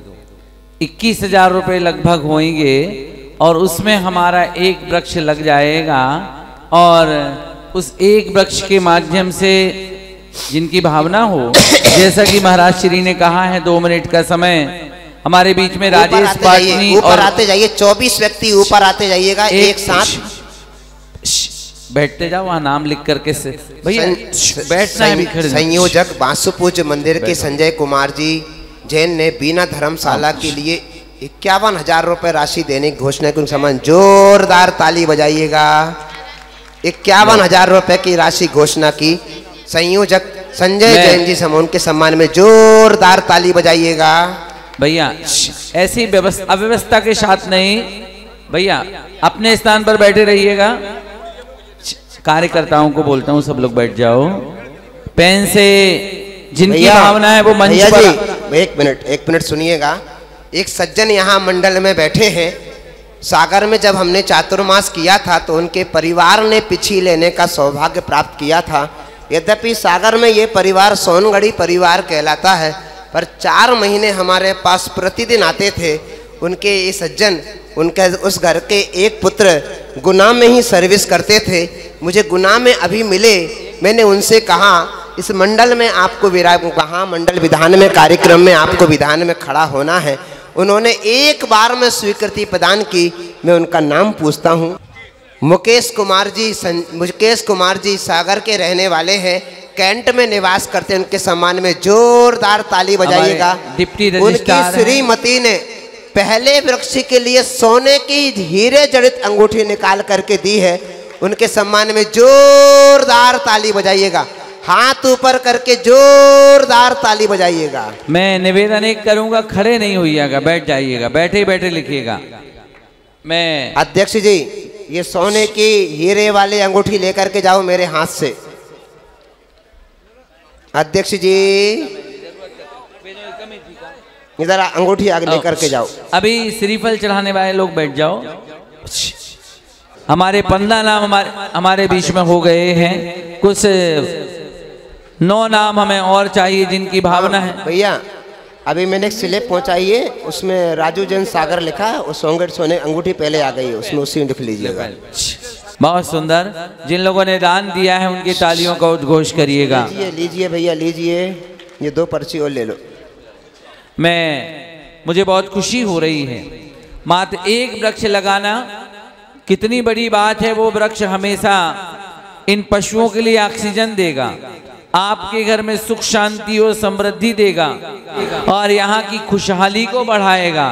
21,000 रुपए लगभग होंगे और उसमें हमारा एक वृक्ष लग जाएगा। और उस एक वृक्ष के माध्यम से जिनकी भावना हो, जैसा कि महाराज श्री ने कहा है 2 मिनट का समय, हमारे बीच में राजेश पाटनी ऊपर आते जाइए, 24 व्यक्ति ऊपर आते जाइएगा एक साथ। बैठते जाओ, वहां नाम लिख करके से भैया बैठना है। संयोजक बांसुपूज्य मंदिर के संजय कुमार जी जैन ने बिना धर्मशाला के लिए 51,000 रुपए राशि देने की घोषणा की। समान जोरदार ताली बजाइएगा। 51,000 रुपए की राशि घोषणा की संयोजक संजय जैन जी समूह के सम्मान में जोरदार ताली बजाइएगा। भैया ऐसी अव्यवस्था के साथ नहीं भैया, अपने स्थान पर बैठे रहिएगा। कार्यकर्ताओं को बोलता हूँ सब लोग बैठ जाओ। पेन से जिनकी भावना है वो मंच पर। एक मिनट सुनिएगा। एक सज्जन यहाँ मंडल में बैठे हैं। सागर में जब हमने चातुर्मास किया था तो उनके परिवार ने पिछी लेने का सौभाग्य प्राप्त किया था। यद्यपि सागर में ये परिवार सोनगढ़ी परिवार कहलाता है, पर 4 महीने हमारे पास प्रतिदिन आते थे। उनके ये सज्जन, उनके उस घर के एक पुत्र गुना में ही सर्विस करते थे। मुझे गुना में अभी मिले। मैंने उनसे कहा इस मंडल में आपको कहा मंडल विधान में कार्यक्रम में आपको विधान में खड़ा होना है। उन्होंने एक बार में स्वीकृति प्रदान की। मैं उनका नाम पूछता हूँ। मुकेश कुमार जी सागर के रहने वाले हैं, कैंट में निवास करते हैं। उनके सम्मान में जोरदार ताली बजाइएगा। उनकी श्रीमती ने पहले वृक्ष के लिए सोने की हीरे जड़ित अंगूठी निकाल करके दी है। उनके सम्मान में जोरदार ताली बजाइएगा। हाथ ऊपर करके जोरदार ताली बजाइएगा। मैं निवेदन एक करूंगा, खड़े नहीं होइएगा, बैठ जाइएगा, बैठे बैठे लिखिएगा। मैं अध्यक्ष जी ये सोने की हीरे वाली अंगूठी लेकर के जाओ मेरे हाथ से। अध्यक्ष जी इधर अंगूठी आगे लेकर के जाओ। अभी श्रीफल चढ़ाने वाले लोग बैठ जाओ। हमारे 15 नाम हमारे बीच में हो गए हैं। कुछ 9 नाम हमें और चाहिए जिनकी भावना है। भैया अभी मैंने एक स्लिप पहुंचाई है, उसमें राजू जैन सागर लिखा है। उस सोने अंगूठी पहले आ गई है, उसमें उसी लिख लीजिएगा। बहुत सुंदर। जिन लोगों ने दान दिया है उनकी तालियों का उद्घोष करिएगा। लीजिए भैया लीजिए, ये 2 पर्ची और ले लो। मुझे बहुत खुशी हो रही है। मात्र एक वृक्ष लगाना कितनी बड़ी बात है। वो वृक्ष हमेशा इन पशुओं के लिए ऑक्सीजन देगा, आपके घर में सुख शांति और समृद्धि देगा और यहाँ की खुशहाली को बढ़ाएगा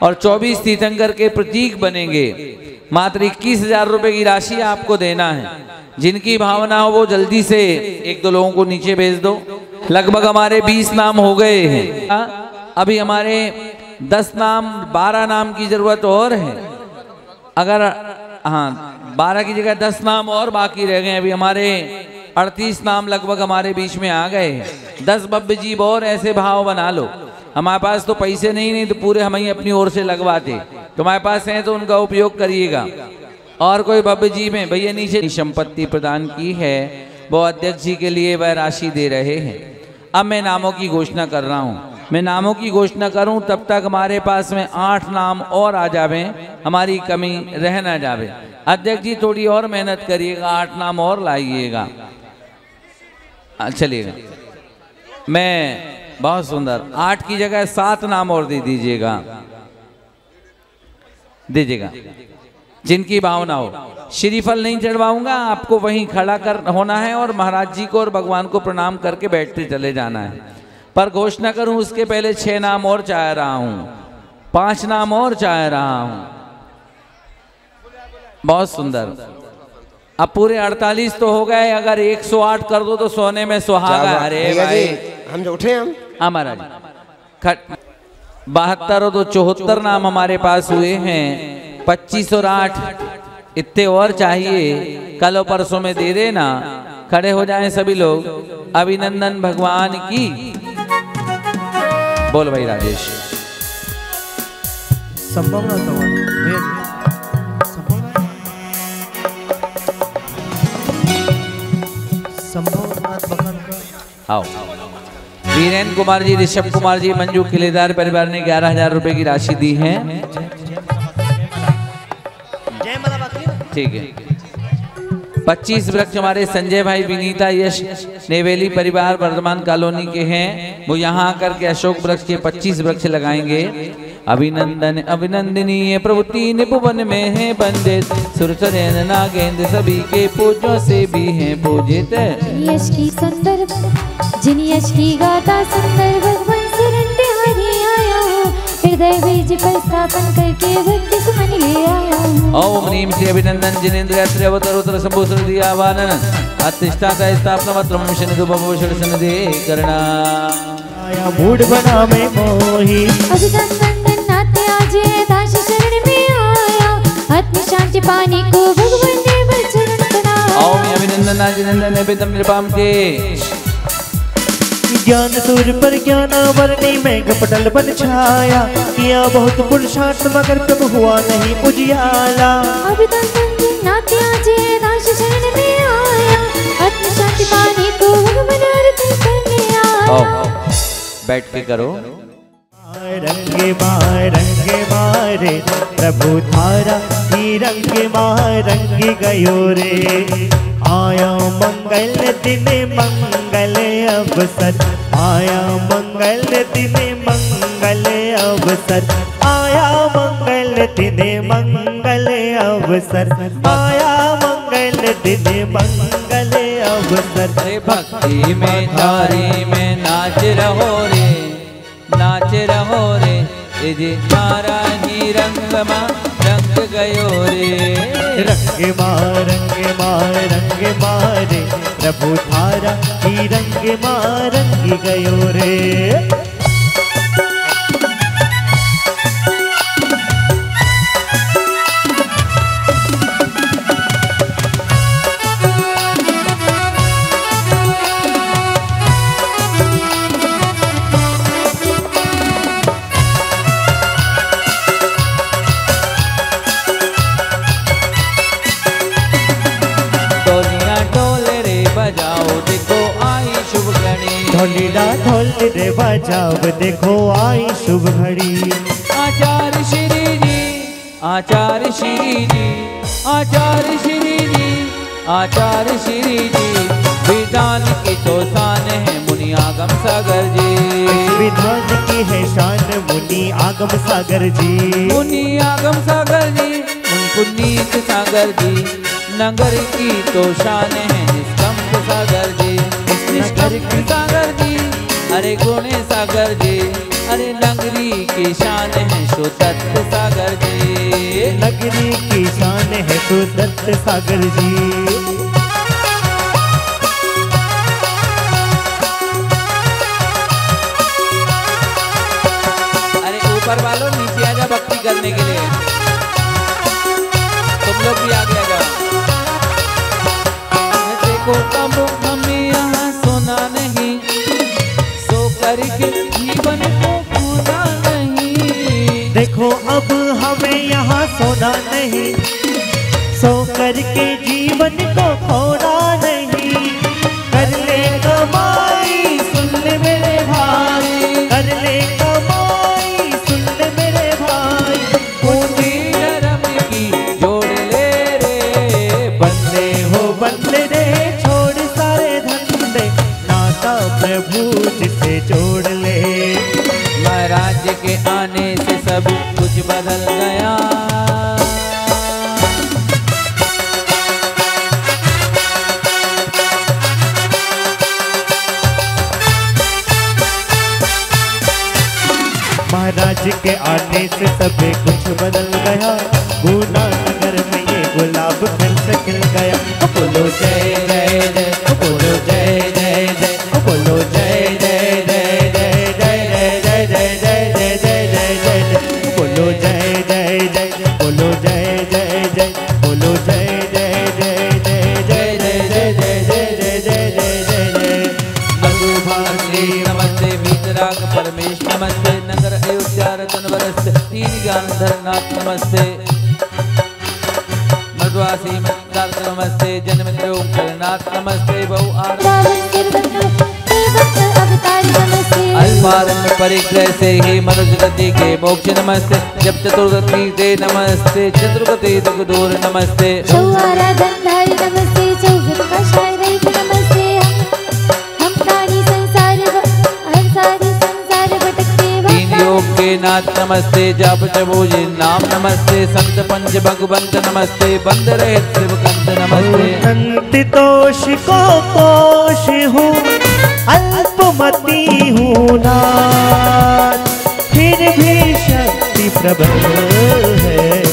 और 24 तीर्थंकर के प्रतीक बनेंगे। मात्र 21,000 रुपए की राशि आपको देना है। जिनकी भावना हो वो जल्दी से 1-2 लोगों को नीचे भेज दो। लगभग हमारे 20 नाम हो गए हैं। अभी हमारे 10 नाम 12 नाम की जरूरत और है। अगर 12 की जगह 10 नाम और बाकी रह गए। अभी हमारे 38 नाम लगभग हमारे बीच में आ गए हैं। 10 बब्बे जीव और ऐसे भाव बना लो। हमारे पास तो पैसे नहीं तो पूरे हम ही अपनी ओर से लगवाते। तुम्हारे पास हैं तो उनका उपयोग करिएगा। और कोई बब्बे जी में भैया नीचे संपत्ति प्रदान की है, वो अध्यक्ष जी के लिए वह राशि दे रहे हैं। अब मैं नामों की घोषणा कर रहा हूँ। मैं नामों की घोषणा करूं तब तक हमारे पास में 8 नाम और आ जावे, हमारी कमी रह ना जावे। अध्यक्ष जी थोड़ी और मेहनत करिएगा, 8 नाम और लाइएगा। चलिएगा। मैं बहुत सुंदर 8 की जगह 7 नाम और दे दीजिएगा जिनकी भावना हो। श्रीफल नहीं चढ़वाऊंगा, आपको वहीं खड़ा कर होना है और महाराज जी को और भगवान को प्रणाम करके बैठते चले जाना है। पर घोषणा करूं उसके पहले 6 नाम और चाह रहा हूं, 5 नाम और चाह रहा हूं। बहुत सुंदर। अब पूरे 48 तो हो गए। अगर 108 कर दो तो सोने में सुहागा। अरे भाई हम जो उठे हम महाराज 72 और 74 नाम हमारे पास हुए हैं। 25 और 8 इतने और चाहिए। कल और परसों में दे देना। खड़े हो जाएं सभी लोग। अभिनंदन भगवान की। बोल भाई राजेश। संभव ना आओ। वीरेंद्र कुमार जी, ऋषभ कुमार जी, मंजू खिलेदार परिवार ने 11,000 रुपए की राशि दी है। ठीक है। 25 वृक्ष हमारे संजय भाई विनीता यश नेवेली परिवार वर्धमान कॉलोनी के हैं। वो यहाँ आकर के अशोक वृक्ष के 25 वृक्ष लगाएंगे। अभिनंदन अभिनंदनीय प्रभु तीन भुवन में है वंदित, सुरसरेन नागेंद्र सभी के पूजों से भी हैं पूजित। यश की सुंदर जिन यश की गाथा सुंदर भगवान शरण बिहारी आया हूँ, हृदय बीज पर स्थापन करके भक्ति सुमन ले आया हूँ। ओम नीम श्री अभिनंदन जिनेन्द्र अत्र अवतर उत्तर संभूषण दिया वानन अतिष्ठाता स्थापना मात्रम शनि भवभूषण सनदे करना आया मूड बना में मोही। अभिनंदन नाते आज दास शरण में आया, आत्म शांति पाने को भगवान ने वचन सुना। ओम अभिनंदन जिनेन्द्र निवेदम निरपाम के ज्ञान सूर्य पर ज्ञानावरणी मेघ पटल बन छाया, किया बहुत पुरुषार्थ मगर प्रभु हुआ नहीं उजियाला। अभिनंदन नाते आज दास शरण में आया, आत्म शांति पाने को भगवान आरती करने आया। बैठ के करो। रंगे मारे प्रभु थारा ही रंगे रंगी गयो रे। आया मंगल दिन मंगल अवसर, आया मंगल दिन मंगल अवसर, आया मंगल दिन मंगल अवसर, आया मंगल दिन मंगल अवसर। अरे भक्ति में तारी में नाच रहो रे, नाच रहो रे, ये तारा ही रंग रंग गयो रे। रंगे मारे प्रभु थारा ही रंगे रंगी गयो रे। ढोलीडा ढोल रे बजाओ देखो आई शुभ घड़ी। आचार्य श्री जी, आचार्य श्री जी, आचार्य श्री जी, आचार्य श्री जी, विधान की तो शान है मुनि आगम सागर जी। विधान की है शान मुनि आगम सागर जी। मुनि आगम सागर जी, मुनि पुनीत सागर जी, नगर की तो शान है निष्कंप सागर जी। निष्कंप सागर जी, अरे गुणे सागर जी, अरे नगरी की शान है सुदत्त सागर जी। नगरी की शान है सुदत्त सागर जी। अरे ऊपर वालों नीचे आजा भक्ति करने के लिए, तुम लोग भी आगे आ जाओ। देखो तब हमें यहाँ सोना नहीं, सो करके जीवन को खोना नहीं। देखो अब हमें यहाँ सोना नहीं, सो करके जीवन को खोना नहीं। कर ले कमाई सुन ले मेरे भाई, कर ले कमाई सुन ले मेरे भाई। पूंजी धर्म की जोड़ ले रे, बंदे हो बंदे रे छोड़ सारे धंधे, नाता प्रभु जिसे जोड़ ले। महाराज के आने से सब कुछ बदल गया। महाराज के आने से सब कुछ बदल गया। गुना नगर में ये गुलाब फिर से खिल गया। बोलो जय जय जय, बोलो जय जय जय, बोलो जय जय जय जय जय जय जय जय जय जय जय जय, बोलो जय जय जय, बोलो जय जय जय, बोलो जय जय जय जय जय जय जय जय जय जय जय जय। लघु भाषे नमस्ते वीतराग परमेश नमस्ते, नगर अयोध्या रतन वरस्त तीन ज्ञान धरनाथ नमस्ते, मधुवासी मदार्थ नमस्ते, जन्मित्र ओंकारनाथ नमस्ते, बहु अल्पारण्य परिग्रह से ही मनुज गति के मोक्ष नमस्ते, जब चतुर्गति दे नमस्ते, चतुर्गति दुख दूर नमस्ते, आराधन धारी नमस्ते, नाथ नमस्ते जप जबोजे नाम नमस्ते संत पंच भगवंत नमस्ते बंद रहे शिवकंत नमस्ते। संतोष को पोष हूँ अल्पमति हूँ नाथ, फिर भी शक्ति प्रबल है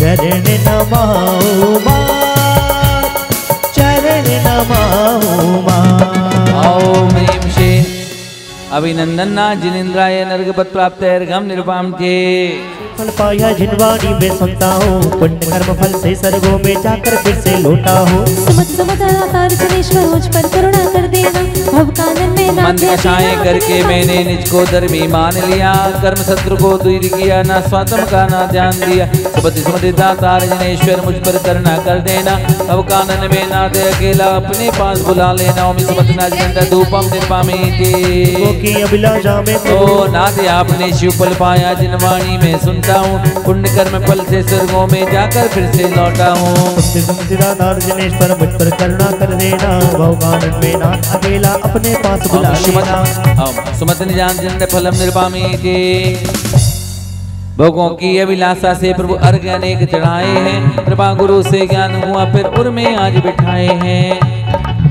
चरण नमाओ माँ, चरण नमाओ माँ। ओम ह्रीं श्री अभिनंदना जिनेन्द्राय नर्गपत प्राप्त अर्घम निरुपाम के फल पाया जिनवाणी में सुनता हूँ, पुण्य कर्म फल से सर्गों में जाकर फिर से लौटा हूँ। सुमत सुमत अवतार जनेश्वर मुझ पर करुणा कर देना, भव कानन में मन कषाय करके मैंने निज को धर्मी मान लिया, कर्म शत्रु को दूर किया, ना स्वात्म का ना ध्यान दिया। सुमति सुमति दातार जनेश्वर मुझ पर करुणा कर देना, भव कानन में नाथ अकेला अपने पास बुला लेना। ओम सुमति नाथ धूपम निर्पामीति की अभिलाषा में ओ नाथ आपने शिव फल पाया जिनवाणी में सुनता हूँ, पुण्य कर्म फल से स्वर्गों में जाकर फिर से लौटा हूँ। जनेश्वर मुझ पर करुणा कर देना, भगवान में नाथ अकेला अपने पास बुला लेना। सुमत निजान जन फलम निर्पामीति भोगों की अभिलाषा से प्रभु अर्घ अनेक चढ़ाए हैं, कृपा गुरु से ज्ञान हुआ फिर उर में आज बिठाए हैं।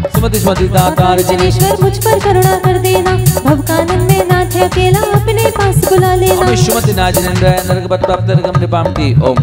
सुमति सुमति दातार जनेश्वर मुझ पर करुणा कर देना, भव कानन में नाथ अकेला अपने पास बुला लेना। सुमति नाथ जिनेन्द्राय नर्गपत प्राप्त अर्घम निरुपाम के ओम।